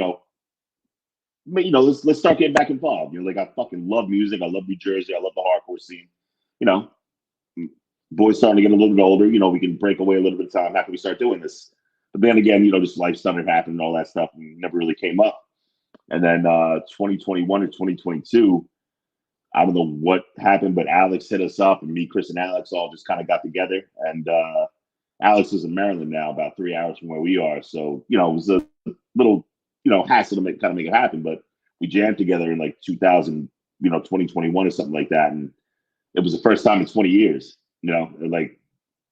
let's start getting back involved. Like, I fucking love music. I love New Jersey. I love the hardcore scene. Boys starting to get a little bit older. We can break away a little bit of time. How can we start doing this? But then again, just life started happening and all that stuff and never really came up. And then 2021 and 2022, I don't know what happened, but Alex hit us up, and me, Chris, and Alex all just kind of got together. And Alex is in Maryland now, about 3 hours from where we are. So, it was a little, hassle to make it happen. But we jammed together in like 2021 or something like that. And it was the first time in 20 years, and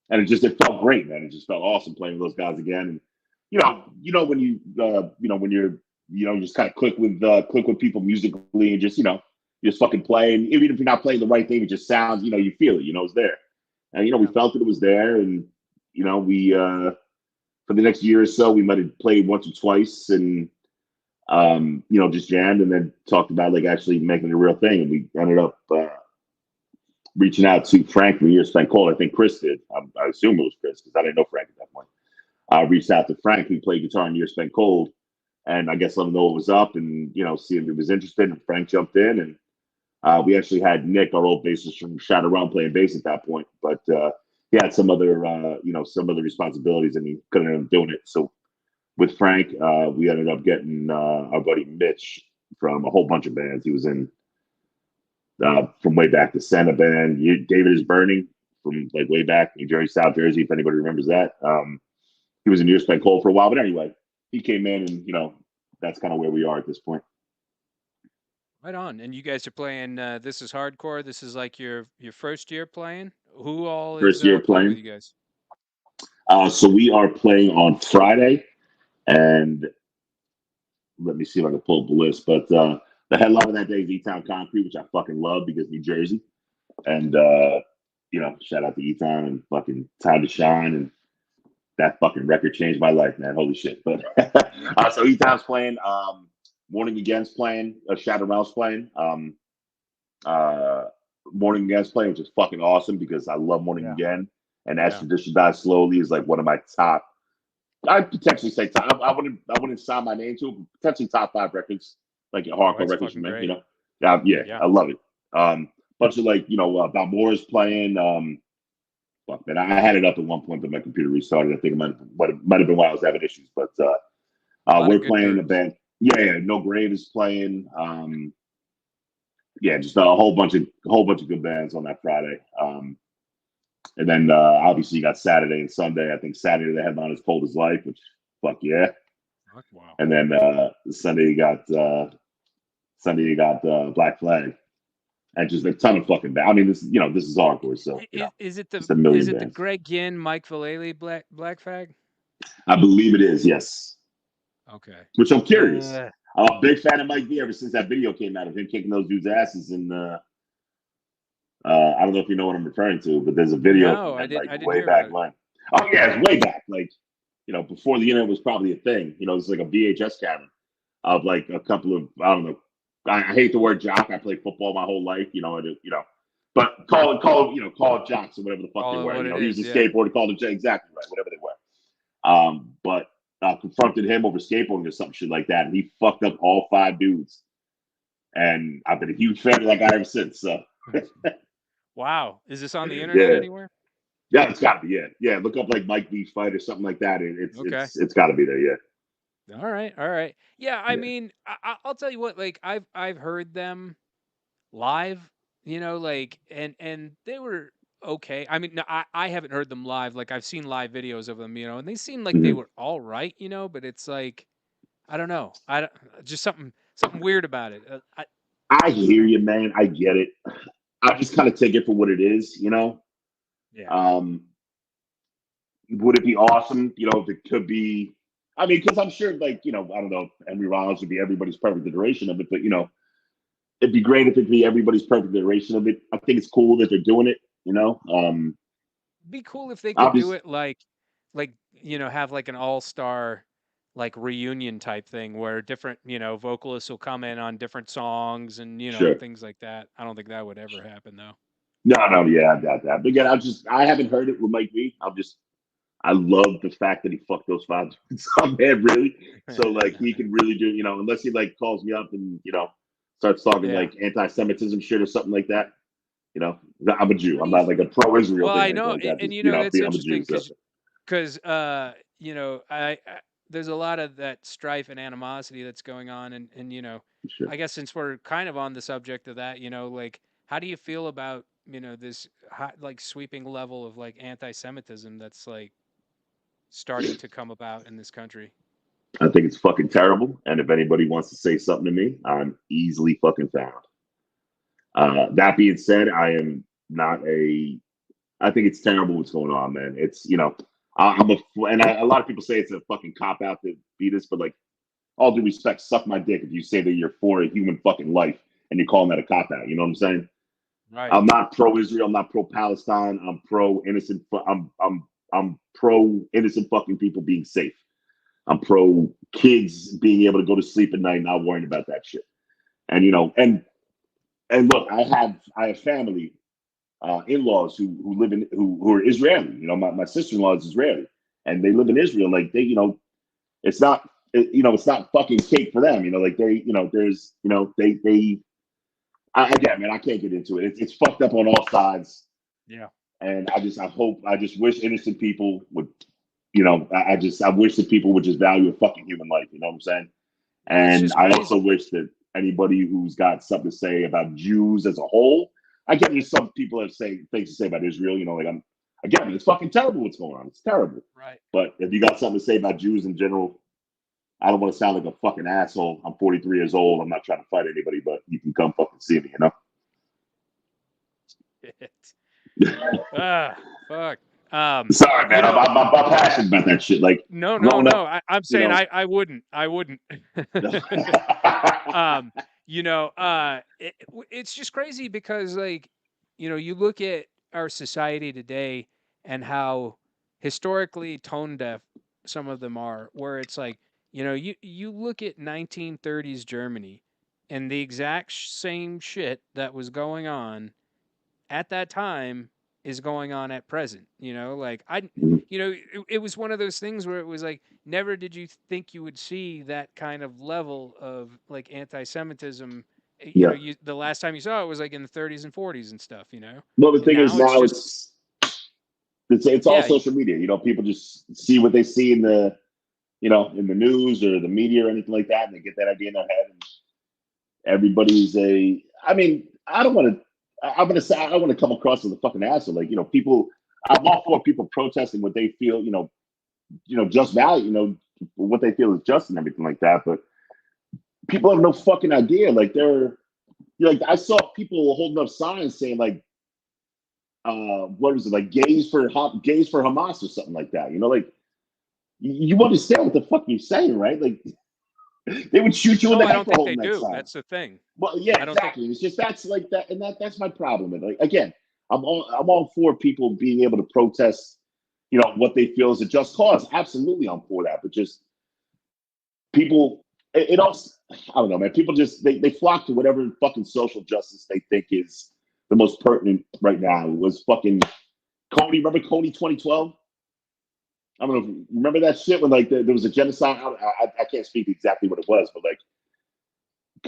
it felt great, man. It just felt awesome playing with those guys again. And, when you're, just kind of click with people musically and just, you just fucking play. And even if you're not playing the right thing, it just sounds, you feel it, it's there. And, we felt it was there. And, we, for the next year or so, we might have played once or twice and, just jammed and then talked about like actually making it a real thing. And we ended up reaching out to Frank from Year Spent Cold. I think Chris did. I assume it was Chris because I didn't know Frank at that point. I reached out to Frank, who played guitar in Year Spent Cold, and I guess let him know what was up and, see if he was interested. And Frank jumped in, and we actually had Nick, our old bassist from Shadow Realm, playing bass at that point. But he had some other responsibilities, and he couldn't end up doing it. So with Frank, we ended up getting our buddy Mitch from a whole bunch of bands. He was in from way back, the Santa band. David is Burning from like way back, New Jersey, South Jersey, if anybody remembers that. He was in Year Spent Cold for a while, but anyway, he came in, and that's kind of where we are at this point. Right on. And you guys are playing. This is hardcore. This is like your first year playing. Who all is First year playing with playing. you guys? So we are playing on Friday, and let me see if I can pull up the list. But the headliner that day is E-Town Concrete, which I fucking love because New Jersey. And shout out to E-Town and fucking Time to Shine, and that fucking record changed my life, man. Holy shit! But so E-Town's playing. Morning Again's playing. Shadow Realm's playing. Morning Again's playing, which is fucking awesome because I love Morning Again. And As Tradition Dies Slowly is like one of my top. I'd potentially say top. I wouldn't sign my name to it, but potentially top 5 records, like hardcore records, man. I love it. Bunch of like Balmora's playing. Fuck man, I had it up at one point, but my computer restarted. I think it might have been while I was having issues. But we're playing a band. Yeah, No Grave is playing. Just a whole bunch of good bands on that Friday. And then obviously you got Saturday and Sunday. I think Saturday the headline is Cold as Life, which fuck yeah. Wow. And then Sunday you got Black Flag, and just a ton of fucking bands. I mean, this is hardcore. So is it the Greg Ginn, Mike Vallely Black Flag? I believe it is. Yes. Okay. Which I'm curious. I'm a big fan of Mike V ever since that video came out of him kicking those dudes' asses in I don't know if you know what I'm referring to, but there's a video no, I didn't way hear back when. Oh yeah, it's way back. Like, before the internet was probably a thing. It's like a VHS camera of like a couple of, I don't know. I hate the word jock. I played football my whole life, but call it jocks or whatever the fuck they were. He was a skateboarder, called them exactly right, whatever they were. But confronted him over skateboarding or some shit like that, and he fucked up all 5 dudes. And I've been a huge fan of that guy ever since. So. Wow. Is this on the internet anywhere? Yeah, it's got to be. Yeah. Look up like Mike V fight or something like that. It's got to be there. Yeah. All right. Yeah, I mean, I'll tell you what. Like I've heard them live, like and they were okay. I mean, no, I haven't heard them live. Like I've seen live videos of them, and they seem like they were all right, but it's like I don't know. I don't, just something weird about it. I I don't hear know. you, man. I get it. I just kind of take it for what it is, you know. Yeah. Um, would it be awesome, you know, if it could be? I mean, because I'm sure, like, you know, I don't know, Henry Rollins would be everybody's perfect iteration of it, but you know, it'd be great if it could be everybody's perfect iteration of it. I think it's cool that they're doing it, you know. Be cool if they could do Obviously, it like have like an all-star like reunion type thing where different vocalists will come in on different songs and sure. things like that. I don't think that would ever happen though. No, no, yeah, I got that. But again, I haven't heard it with Mike V. I love the fact that he fucked those five dudes up, man, really. So like he can really do, you know, unless he like calls me up and starts talking Yeah. like anti-Semitism shit or something like that. You know, I'm a Jew. How do I'm you not like a pro-Israel Well, thing I or anything know, like that. and Just that's I'm a Jew. interesting So because I there's a lot of that strife and animosity that's going on, and sure. I guess since we're kind of on the subject of that, like how do you feel about this high, like sweeping level of like anti-Semitism that's like starting to come about in this country? I think it's fucking terrible. And if anybody wants to say something to me, I'm easily fucking found. That being said, I am not a. I think it's terrible what's going on, man. It's I'm a and a lot of people say it's a fucking cop out to be this, but like all due respect, suck my dick if you say that you're for a human fucking life and you're calling that a cop out. You know what I'm saying? Right. I'm not pro Israel. I'm not pro Palestine. I'm pro innocent. I'm pro innocent fucking people being safe. I'm pro kids being able to go to sleep at night, not worrying about that shit. And and look, I have family, in-laws who live in who are Israeli. You know, my sister-in-law is Israeli, and they live in Israel. Like they, it's not it's not fucking cake for them. You know, like they, there's they. Again, man, I can't get into it. It's fucked up on all sides, Yeah. and I just wish innocent people would, I wish that people would just value a fucking human life. You know what I'm saying? Well, it's And just I also crazy. wish that anybody who's got something to say about Jews as a whole, I get there's some people that say things to say about Israel. You know, like again, it's fucking terrible what's going on. It's terrible. Right. But if you got something to say about Jews in general, I don't want to sound like a fucking asshole. I'm 43 years old. I'm not trying to fight anybody, but you can come fucking see me. You know. Ah, fuck. Sorry, You man. know, I'm passionate about that shit. Like no, no, growing no. up, I'm you saying know. I wouldn't. I wouldn't. It's just crazy because like, you look at our society today and how historically tone deaf some of them are, where it's like, you look at 1930s Germany and the exact same shit that was going on at that time is going on at present. Like it was one of those things where it was like never did you think you would see that kind of level of like anti-Semitism. Yeah. The last time you saw it was like in the 30s and 40s and stuff. Well, the And thing is now it's now just it's all yeah, social media. You know, people just see what they see in the in the news or the media or anything like that, and they get that idea in their head. And everybody's a. I mean, I don't want to. I'm gonna say I don't want to come across as a fucking asshole. Like people. I'm all for people protesting what they feel. Just value. What they feel is just and everything like that. But people have no fucking idea. Like like I saw people holding up signs saying like what was it, like gays for Hamas or something like that. Like you understand what the fuck you're saying, right? Like they would shoot you in no, the I head don't for think they holding that do. sign. That's the thing. Well, yeah, I don't think exactly. It's just that's like that, and that's my problem. And like again, I'm all for people being able to protest, what they feel is a just cause. Absolutely, I'm for that. But just people, it also, I don't know, man. People just they flock to whatever fucking social justice they think is the most pertinent right now. It was fucking Cody. Remember Cody 2012? I don't know if you remember that shit when like there was a genocide. I can't speak exactly what it was, but like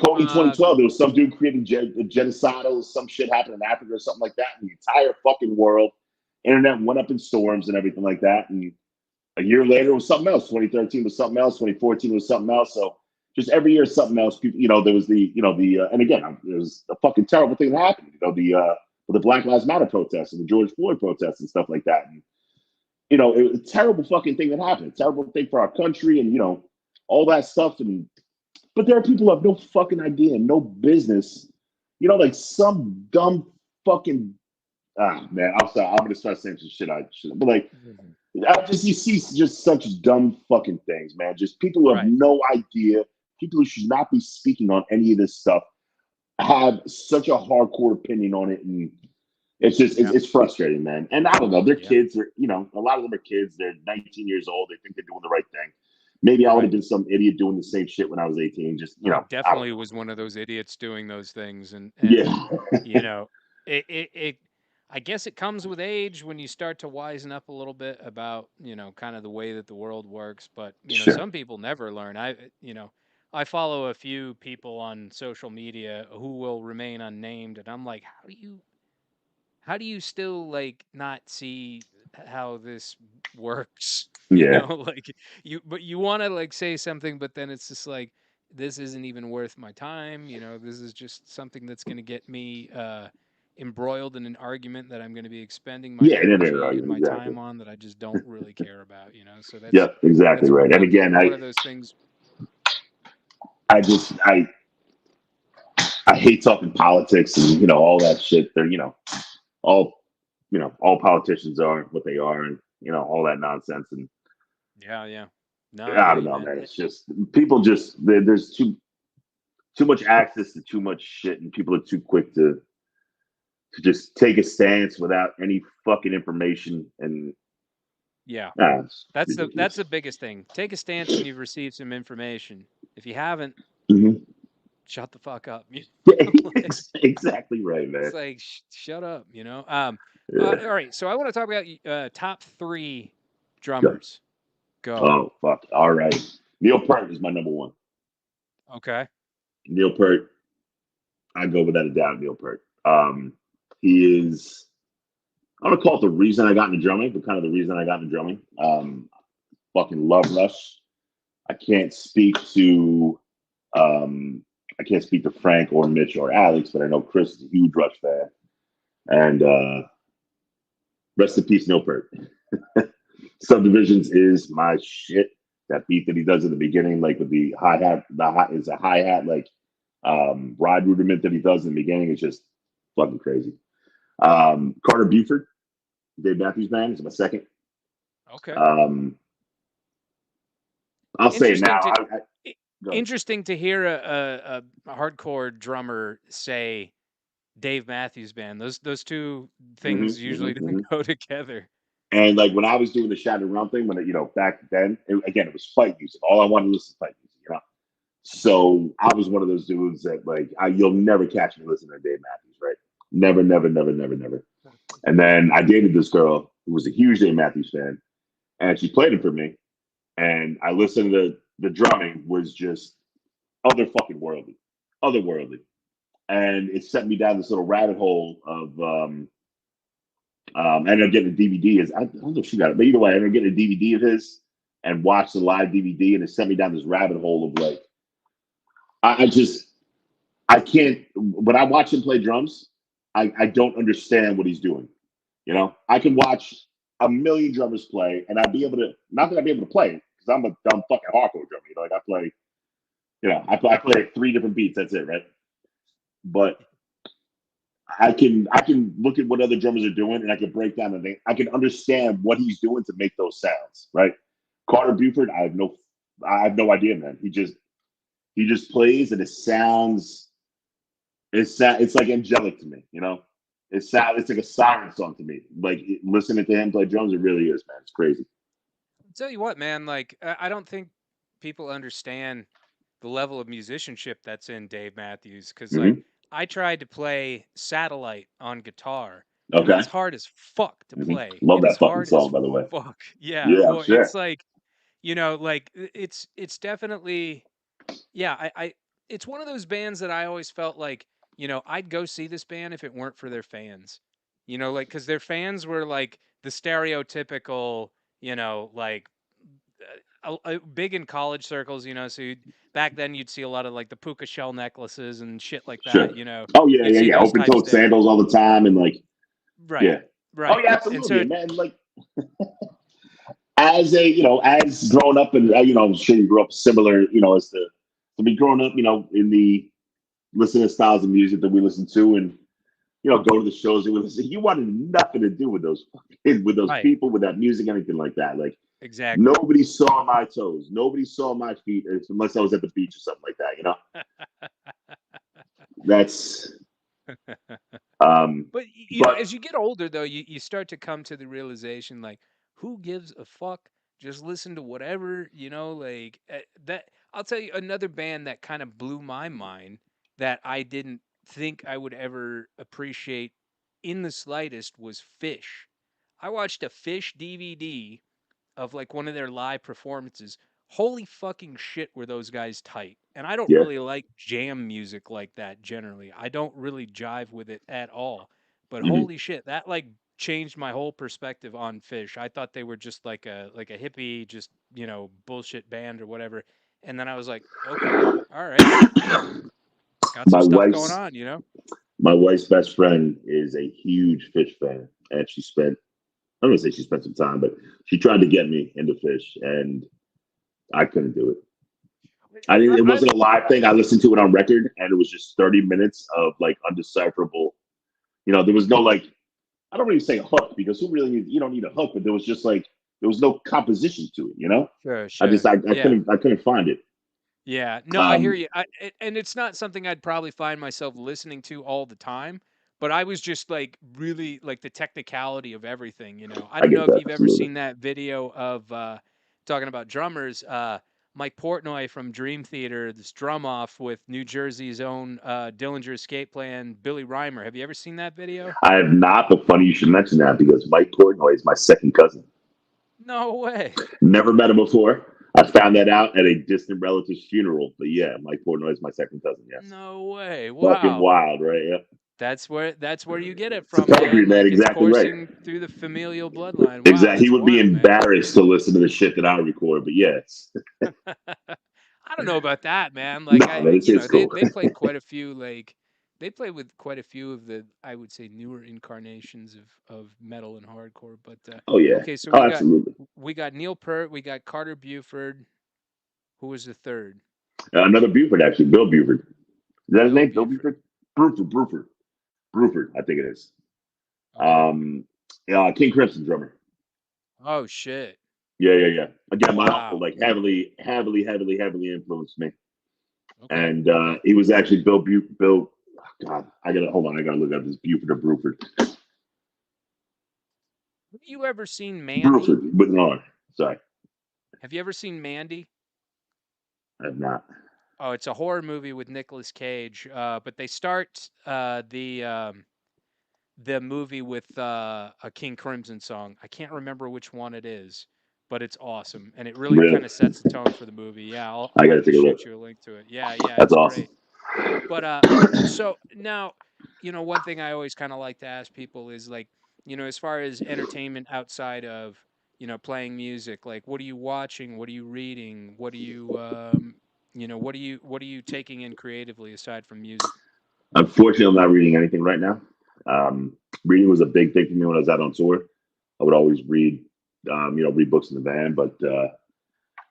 Cody uh 2012, there was some dude creating genocidal, some shit happened in Africa or something like that. And the entire fucking world, internet went up in storms and everything like that. And a year later, it was something else. 2013 was something else. 2014 was something else. So just every year, something else. People, there was and again, it was a fucking terrible thing that happened. The Black Lives Matter protests and the George Floyd protests and stuff like that. And it was a terrible fucking thing that happened. A terrible thing for our country. And all that stuff. But there are people who have no fucking idea, no business. You know, like some dumb fucking man. I'm sorry. I'm gonna start saying some shit I shouldn't. But like, Mhm. you see just such dumb fucking things, man. Just people who have Right. no idea, people who should not be speaking on any of this stuff, have such a hardcore opinion on it, and it's just Yeah. it's frustrating, man. And I don't know, they're Yeah. kids. You know, a lot of them are kids. They're 19 years old. They think they're doing the right thing. Maybe I would have Right. been some idiot doing the same shit when I was 18. Just I I don't definitely know. was one of those idiots doing those things, and Yeah, you know, it I guess it comes with age when you start to wisen up a little bit about, kind of the way that the world works, but sure. some people never learn. I follow a few people on social media who will remain unnamed, and I'm like, how do you still like not see how this works? Yeah, Like you want to like say something, but then it's just like this isn't even worth my time. This is just something that's going to get me embroiled in an argument that I'm going to be expending my yeah. And then they're energy and arguing my exactly. time on that I just don't really care about. So that's Yep, exactly that's right. And one again, one of those things. I just I hate talking politics and all that shit. They're all all politicians are what they are, and all that nonsense. And Yeah, yeah. No, I I hear don't you, know, man. man. It's just people just there's too much access to too much shit, and people are too quick to just take a stance without any fucking information, and Yeah. it's That's the ridiculous. biggest thing. Take a stance when you've received some information. If you haven't, Hmm. shut the fuck up. Like, Exactly right, man. it's like shut up. Yeah. All right. So I want to talk about top three Go. drummers. Go. Oh fuck. All right. Neil Peart is my number one. Okay. Neil Peart, I go without a doubt. Neil Peart. He is. I don't call it the reason I got into drumming, but kind of the reason I got into drumming. Fucking love Rush. I can't speak to. Um, I can't speak to Frank or Mitch or Alex, but I know Chris is a huge Rush fan. And rest in peace, Neil Peart. Subdivisions is my shit. That beat that he does at the beginning, like with the hi hat, is a hi hat like ride rudiment that he does in the beginning is just fucking crazy. Carter Buford, Dave Matthews Band is my second. Okay. Um, I'll say it Interesting now. to i- Go ahead. interesting to hear a hardcore drummer say Dave Matthews Band. Those two things usually don't Hmm. go together. And like when I was doing the Shattered Realm thing, when back then, again, it was fight music. All I wanted to listen to fight music. So I was one of those dudes that like you'll never catch me listening to Dave Matthews, right? Never, never, never, never, never. And then I dated this girl who was a huge Dave Matthews fan, and she played it for me. And I listened to the drumming was just otherworldly, and it sent me down this little rabbit hole of. I ended up getting a DVD. I don't know if she got it, but either way, I ended up getting a DVD of his and watched the live DVD, and it sent me down this rabbit hole of like I just I can't. When I watch him play drums, I don't understand what he's doing. I can watch a million drummers play, and I'd be able to. Not that I'd be able to play it because I'm a dumb fucking hardcore drummer. Like I play, I play like three different beats. That's it, right? But I can look at what other drummers are doing, and I can break down and I can understand what he's doing to make those sounds. Right? Carter Buford, I have no idea, man. He just plays, and it sounds it's like angelic to me. It's like a siren song to me. Like listening to him play drums, it really is, man. It's crazy. I'll tell you what, man, like I don't think people understand the level of musicianship that's in Dave Matthews because like Hmm. I tried to play Satellite on guitar and Okay. that's hard as fuck to Hmm. play. Love It is that fucking hard as song, by the way. fuck. Yeah, Yeah, I'm well, it's sure. like like it's definitely yeah, it's one of those bands that I always felt like, I'd go see this band if it weren't for their fans. Like cuz their fans were like the stereotypical, like big in college circles, so back then you'd see a lot of like the puka shell necklaces and shit like that, Sure. Oh yeah, you'd yeah, see yeah. those Open types toed there. sandals all the time, and like Right. yeah. Oh Right. yeah, And absolutely, so man. Like as a as growing up, and I'm sure you grew up similar, as to be growing up, in the listening styles of music that we listen to, and go to the shows that we listen. You wanted nothing to do with those with those Right. people, with that music, anything like that. Like Exactly. nobody saw my toes, nobody saw my feet, unless I was at the beach or something like that. That's But but as you get older, though, you start to come to the realization, like, who gives a fuck? Just listen to whatever, like that. I'll tell you another band that kind of blew my mind that I didn't think I would ever appreciate in the slightest was Fish. I watched a Fish DVD of like one of their live performances. Holy fucking shit, were those guys tight. And I don't yeah. really like jam music like that generally. I don't really jive with it at all. But Mhm. holy shit, that like changed my whole perspective on Fish. I thought they were just like a hippie, just, bullshit band or whatever. And then I was like, okay, all right, got some My stuff going wife's on. my wife's best friend is a huge Fish fan, and she spent I don't want to say she spent some time, but she tried to get me into Fish, and I couldn't do it. I didn't. It I'm wasn't a live thing. I listened to it on record, and it was just 30 minutes of like undecipherable. There was no like. I don't really say a hook, because who really you don't need a hook, but there was just like there was no composition to it. sure, I just sure. Yeah. I couldn't find it. Yeah, no, I hear Um, you. And it's not something I'd probably find myself listening to all the time, but I was just like really like the technicality of everything. I I don't get know if that you've ever absolutely. seen that video of talking about drummers, Mike Portnoy from Dream Theater, this drum off with New Jersey's own Dillinger Escape Plan, Billy Reimer. Have you ever seen that video? I have not, but funny you should mention that, because Mike Portnoy is my second cousin. No way. Never met him before. I found that out at a distant relative's funeral. But yeah, Mike Portnoy is my second cousin. Yes, No way. fucking Wow. wild, right? Yeah, That's where you get it it's a from, pedigree, man. man. Like it's Exactly right. coursing through the familial bloodline. Wow, Exactly. He that's would be wild, man. embarrassed to listen to the shit that I record. But yes, I don't know about that, man. Like no, man, it's they cool. they played quite a few they played with quite a few of the, I would say, newer incarnations of metal and hardcore. But Oh yeah. okay, so Oh, absolutely. we got Neil Peart, we got Carter Buford. Who was the third? Another Buford, actually, Bill Buford. Is that his Bill name? Bill Buford. Buford. Bruford, I think it is. Okay. King Crimson drummer. Oh shit. Yeah. Again, my uncle Wow. like heavily influenced me, Okay. and Okay. he was actually Bill. Oh, God, I gotta hold on. I gotta look up this Buford or Bruford. Have you ever seen Mandy? Bruford with an R. Sorry, Have you ever seen Mandy? I have not. Oh, it's a horror movie with Nicolas Cage. But they start the movie with a King Crimson song. I can't remember which one it is, but it's awesome, and it really Really, kind of sets the tone for the movie. Yeah, I'll I gotta have to take a look. shoot you a link to it. Yeah, That's it's awesome. great. But so now, one thing I always kind of like to ask people is like, as far as entertainment outside of, playing music, like what are you watching? What are you reading? What are you taking in creatively aside from music? Unfortunately, I'm not reading anything right now. Um, Reading was a big thing for me when I was out on tour. I would always read, read books in the van, but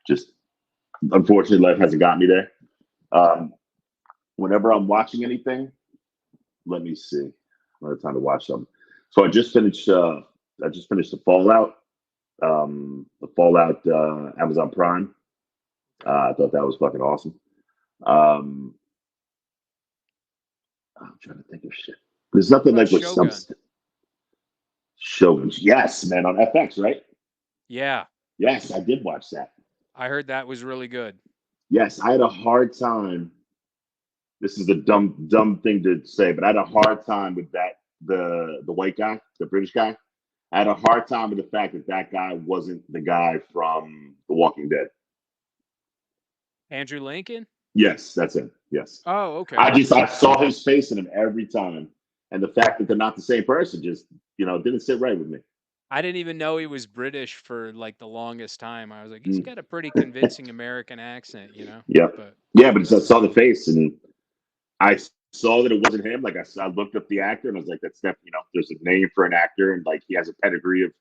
just unfortunately, life hasn't got me there. Um, Whenever I'm watching anything, let me see. I have time to watch something. So I just finished. I just finished the Fallout. The Fallout Amazon Prime. Okay. I thought that was fucking awesome. Um, I'm trying to think of shit. There's What nothing about like with some Shogun? shows. Yes, man, on FX, right? Yeah, Yes, I did watch that. I heard that was really good. Yes, I had a hard time. This is a dumb thing to say, but I had a hard time with that the white guy, the British guy. I had a hard time with the fact that that guy wasn't the guy from The Walking Dead. Andrew Lincoln? Yes, that's him. Yes, Oh, okay. I saw his face in him every time, and the fact that they're not the same person just didn't sit right with me. I didn't even know he was British for like the longest time. I was like, he's Mm. got a pretty convincing American accent. Yep. But Yeah, but I saw the face, and I saw that it wasn't him. Like I looked up the actor, and I was like, "That's definitely there's a name for an actor, and like he has a pedigree of."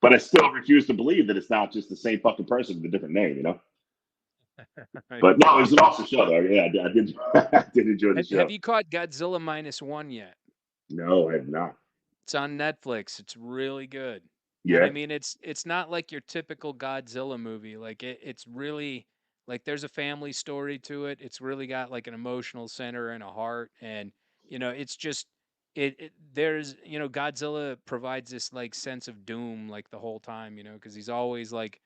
But I still refuse to believe that it's not just the same fucking person with a different name, you know? But no, it was an awesome show, though. Yeah, I did. I did enjoy the Have show. you caught Godzilla -1 yet? No, I have not. It's on Netflix. It's really good. And I Yeah. mean it's not like your typical Godzilla movie. Like it's really like there's a family story to it. It's really got like an emotional center and a heart, and it's just there's Godzilla provides this like sense of doom like the whole time, because he's always like,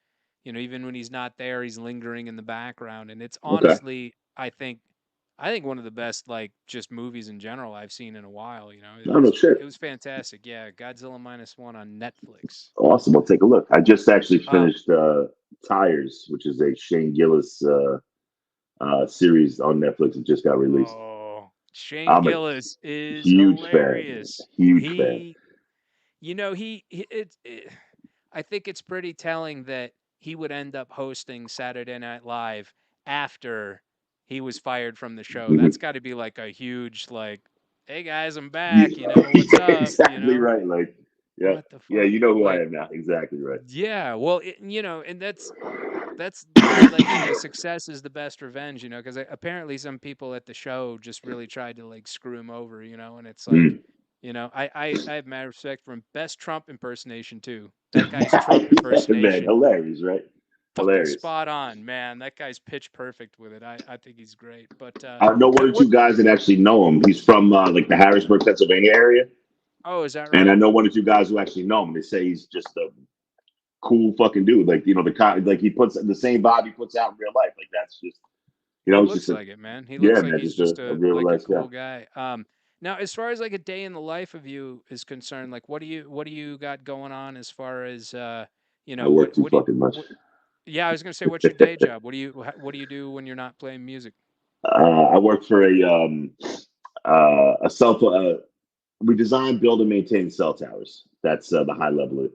even when he's not there, he's lingering in the background, and it's Okay. honestly I think one of the best like just movies in general I've seen in a while. It Oh no, was shit. it was fantastic. Yeah, Godzilla -1 on Netflix. Awesome. I'll take a look. I just actually Oh, finished Tires, which is a Shane Gillis series on Netflix. It just got released. Shane I'm a Gillis is huge fan, man. hilarious. Huge fan. He, I think it's pretty telling that he would end up hosting Saturday Night Live after he was fired from the show. Mhm. That's got to be like a huge like, hey guys, I'm back. What's Yeah, up? exactly right. Like, yeah, What the yeah. fuck? You know who I Like, am now. Exactly right. yeah. Well, and that's why, like, success is the best revenge, because apparently some people at the show just really tried to like screw him over, and it's like, Mm. I have mad respect for him. Best Trump impersonation too. That guy's Trump Yeah, man, impersonation, hilarious, right? fucking Hilarious. spot on, man. That guy's pitch perfect with it. I think he's great. But I know one or what? two guys that actually know him. He's from like the Harrisburg, Pennsylvania area, Oh, is that and I right? know one or two guys who actually know him. They say he's just a cool fucking dude. Like, the kind, like he puts the same vibe he puts out in real life. Like that's just, He it's just looks a, like it, man. He yeah, looks like man, he's just just a a real like a nice guy. cool guy. Now as far as like a day in the life of you is concerned, like what do you got going on as far as I work too fucking much. yeah, I was gonna say, what's your day job? What do you do when you're not playing music? I work for a cell phone. We design, build, and maintain cell towers. That's the high level of it.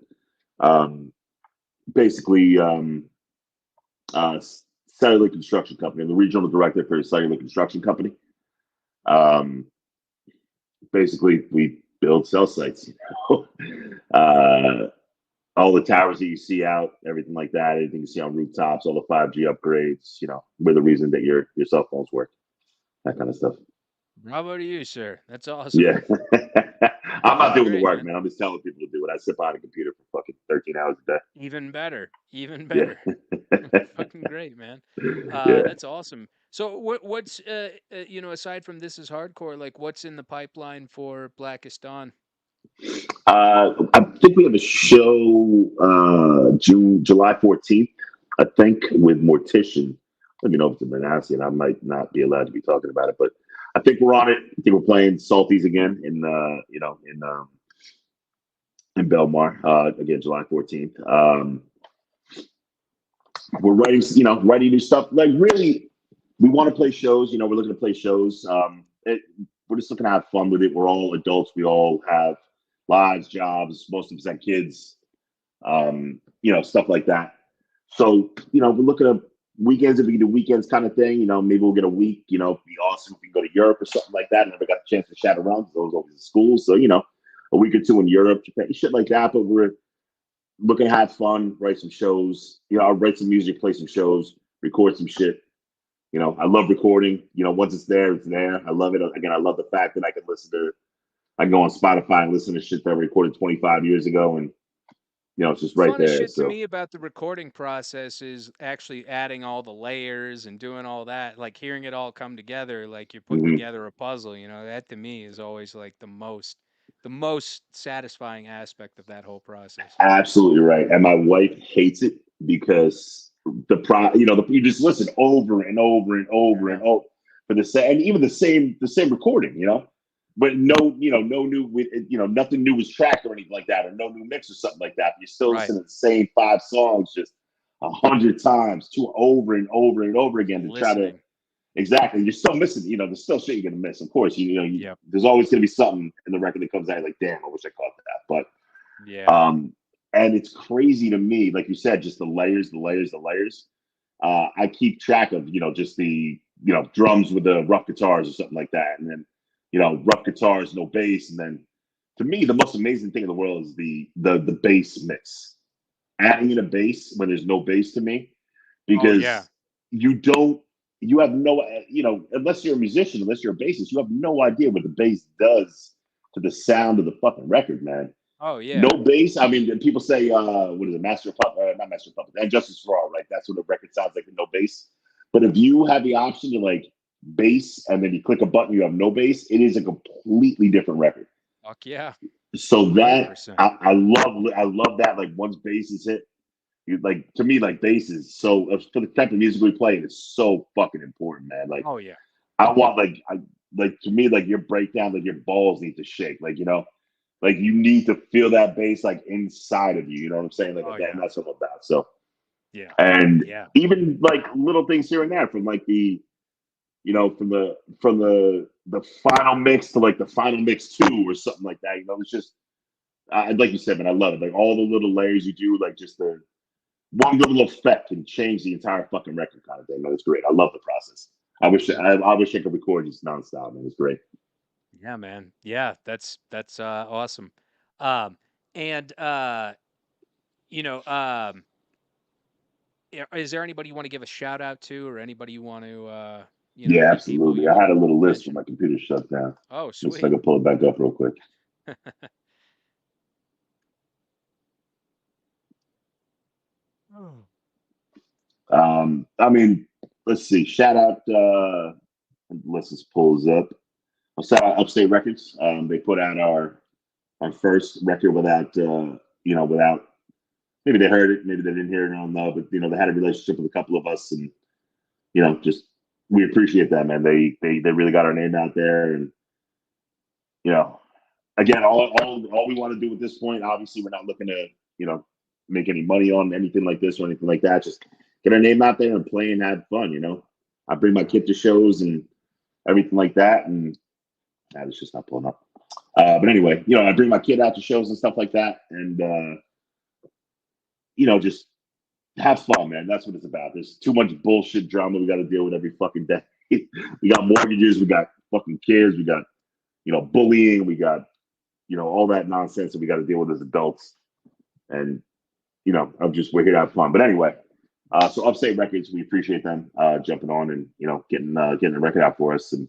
Um, basically, uh, cellular construction company. I'm the regional director for a cellular construction company. Um, basically, we build cell sites. All the towers that you see out, everything like that, anything you see on rooftops, all the 5G upgrades. We're the reason that your cell phones work. That kind of stuff. Bravo to you, sir. That's awesome. Yeah. I'm not That's doing the great, work, man. man. I'm just telling people to do it. I sit behind a computer for fucking 13 hours a day. Even better. Even better. Yeah. Fucking great, man. Yeah. That's awesome. So what's aside from This Is Hardcore, like what's in the pipeline for Blackest Dawn? I think we have a show July 14th, I think, with Mortician. Let me know if it's been announced, and I might not be allowed to be talking about it, but I think we're on it. I think we're playing Salties again in Belmar again, July 14th. We're writing new stuff. Like, really, we want to play shows. We're looking to play shows. We're just looking to have fun with it. We're all adults. We all have lives, jobs. Most of us have kids. Stuff like that. So, we're looking at weekends. If we can do weekends kind of thing, maybe we'll get a week. It'd be awesome if we can go to Europe or something like that. Never got the chance to chat around. So I was always in school. So, a week or two in Europe, Japan, shit like that. But we're looking to have fun, write some shows. I'll write some music, play some shows, record some shit. I love recording. Once it's there, it's there. I love it. Again, I love the fact that I can go on Spotify and listen to shit that I recorded 25 years ago, and it's just right Funnest there. shit to So me about the recording process is actually adding all the layers and doing all that, like hearing it all come together, like you're putting mhm. together a puzzle. That to me is always like the most satisfying aspect of that whole process. Absolutely right. And my wife hates it because you just listen over and over and over and Yeah. over for the same, and even the same recording, but no new with nothing new was tracked or anything like that, or no new mix or something like that. You're still Right. listening to the same 5 songs just 100 times, over and over and over again to try to. Listening. Exactly. You're still missing, there's still shit you're gonna miss. Of course, Yep. there's always gonna be something in the record that comes out like, damn, I wish I caught that. But Yeah. and it's crazy to me, like you said, just the layers, the layers, the layers. I keep track of, just the, drums with the rough guitars or something like that. And then, rough guitars, no bass. And then to me, the most amazing thing in the world is the bass mix. adding in a bass when there's no bass to me, Oh yeah. because you don't, you have no, unless you're a musician, unless you're a bassist, you have no idea what the bass does to the sound of the fucking record, man. Oh yeah. No bass. I mean, people say, what is it, Master of Puppets, not Master of Puppets, and Justice for All, right? That's what the record sounds like with no bass. But if you have the option to like bass and then you click a button, you have no bass, it is a completely different record. Fuck yeah. So that 100%. I love that. Like once bass is hit, you like, to me, like bass is so, for the type of music we play, it's so fucking important, man. Like Oh yeah. I want like to me, like your breakdown, like your balls need to shake, like like you need to feel that bass like inside of you. You know what I'm saying? Like Oh that, and yeah. that's what I'm about. So, Yeah. and Yeah. even like little things here and there, from like from the final mix to like the final mix 2 or something like that. It's just, like you said, man, I love it. Like all the little layers you do, like just the one little effect can change the entire fucking record, kind of thing. Man, it's great. I love the process. I wish I could record just nonstop, man. It's great. Yeah, man. Yeah, that's awesome. Um and you know, is there anybody you want to give a shout out to, or anybody you want to Yeah, any people absolutely. you I want had a to little list when mention? my computer shut down. Oh, Let's see if I sweet. can pull it back up real quick. Oh. I mean, let's see. Shout out. Let's just pulls up. I'll shout out Upstate Records. They put out our first record without, without, maybe they heard it, maybe they didn't hear it. I don't know, but they had a relationship with a couple of us, and just we appreciate that, man. They really got our name out there, and you know, again, all we want to do at this point, obviously, we're not looking to, make any money on anything like this or anything like that. Just get our name out there and play and have fun. I bring my kid to shows and everything like that, and it's just not pulling up. But anyway, I bring my kid out to shows and stuff like that, and just have fun, man. That's what it's about. There's too much bullshit drama we got to deal with every fucking day. We got mortgages, we got fucking kids, we got bullying, we got all that nonsense that we got to deal with as adults. And we're here to have fun. But anyway, so Upstate Records, we appreciate them jumping on and getting a record out for us, and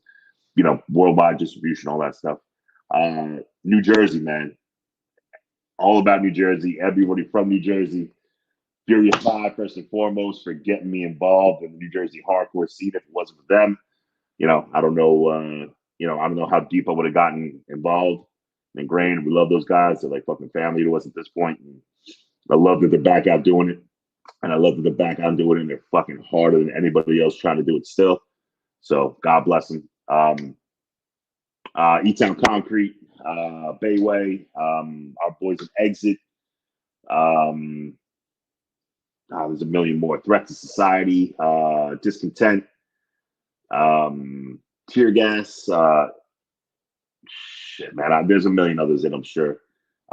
worldwide distribution, all that stuff. New Jersey, man, all about New Jersey. Everybody from New Jersey. Furious Five, first and foremost, for getting me involved in the New Jersey hardcore scene. If it wasn't for them, I don't know. I don't know how deep I would have gotten involved and ingrained. We love those guys. They're like fucking family to us at this point. And I love that they're back out doing it. And I love that they're back out doing it. And they're fucking harder than anybody else trying to do it still. So God bless them. E-Town Concrete, Bayway, our boys at Exit. There's a million more. Threat to Society, Discontent, Tear Gas. Shit, man. There's a million others that I'm sure.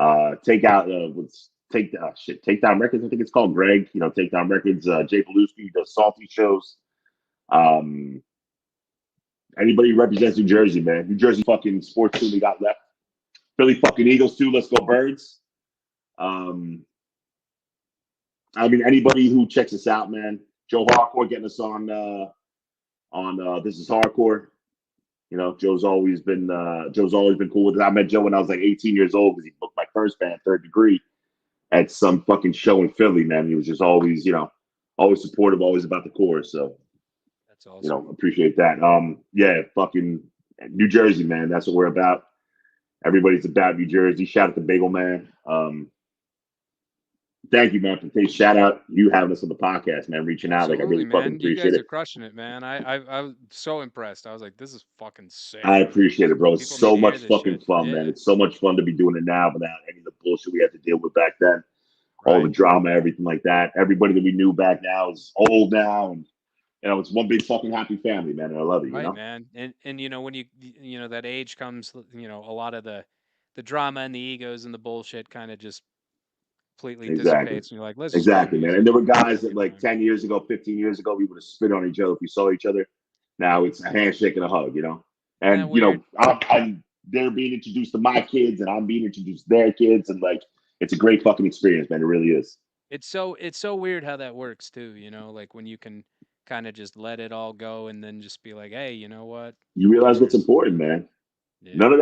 Takedown Records. I think it's called Greg. Takedown Records. Jay Belushi does Salty shows. Anybody who represents New Jersey, man. New Jersey fucking sports team we got left. Philly fucking Eagles too. Let's go Birds. Anybody who checks us out, man. Joe Hardcore getting us on This Is Hardcore. Joe's always been cool with it. I met Joe when I was like 18 years old because he booked my first band, Third Degree, at some fucking show in Philly, man. He was just always, always supportive, always about the chorus. So, That's awesome. appreciate that. Yeah, fucking New Jersey, man. That's what we're about. Everybody's about New Jersey. Shout out to Bagel Man. Thank you, man, for today's shout out. You having us on the podcast, man, reaching out. Like, I Absolutely, really fucking man. You appreciate guys are it. crushing it, man. I was so impressed. I was like, this is fucking I sick. appreciate it, bro. It's People need so to hear much this fucking shit. fun, man. Yeah. It's so much fun to be doing it now without any of the bullshit we had to deal with back then. All the Right. drama, everything like that. Everybody that we knew back now is old now, and it's one big fucking happy family, man. And I love it. Right, man. And when that age comes, a lot of the drama and the egos and the bullshit kind of just completely Exactly. dissipates, and you're like, let's just play Exactly, man. And music there were and have guys a that good like time. 10 years ago, 15 years ago, we would have spit on each other if we saw each other. Now it's a handshake and a hug. Isn't that And, weird? they're being introduced to my kids and I'm being introduced to their kids. And like, it's a great fucking experience, man. It really is. It's so weird how that works too, like when you can kind of just let it all go and then just be like, hey, you know what? You Who realize what's cares? important, man. Yeah, yeah, None of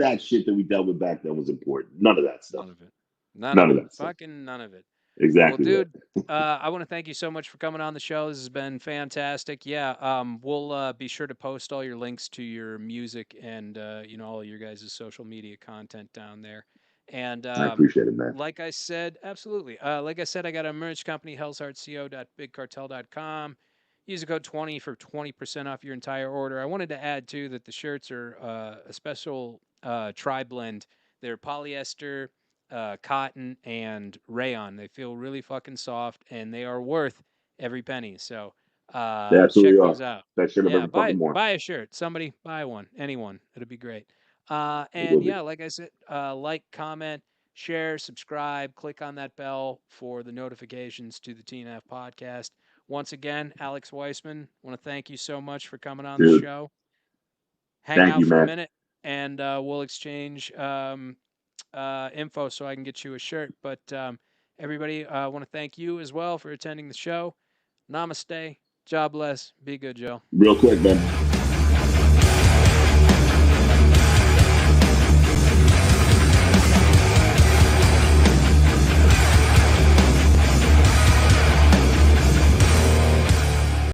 that shit that we dealt with back then was important. None of that stuff. none of it. None of None of it. that stuff. Fucking none of it. Well, Exactly right. dude, I want to thank you so much for coming on the show. This has been fantastic. Yeah, we'll be sure to post all your links to your music and all your guys' social media content down there. And I appreciate it, man. like I said, absolutely. Like I said, I got a merch company, hellsheartco.bigcartel.com. Use the code 20 for 20% off your entire order. I wanted to add too that the shirts are a special tri blend. They're polyester, cotton, and rayon. They feel really fucking soft, and they are worth every penny. So They check absolutely are. those out. That shit up Yeah, every buy fucking more. buy a shirt. Somebody buy one. Anyone. It'll be great. It will And be. yeah, like I said, like, comment, share, subscribe, click on that bell for the notifications to the TNF podcast. Once again, Alex Weissman, want to thank you so much for coming on the Dude, show. Hang thank out you, for a man. minute, and we'll exchange info so I can get you a shirt. But everybody, I want to thank you as well for attending the show. Namaste. God bless. Be good, Joe. Real quick, man.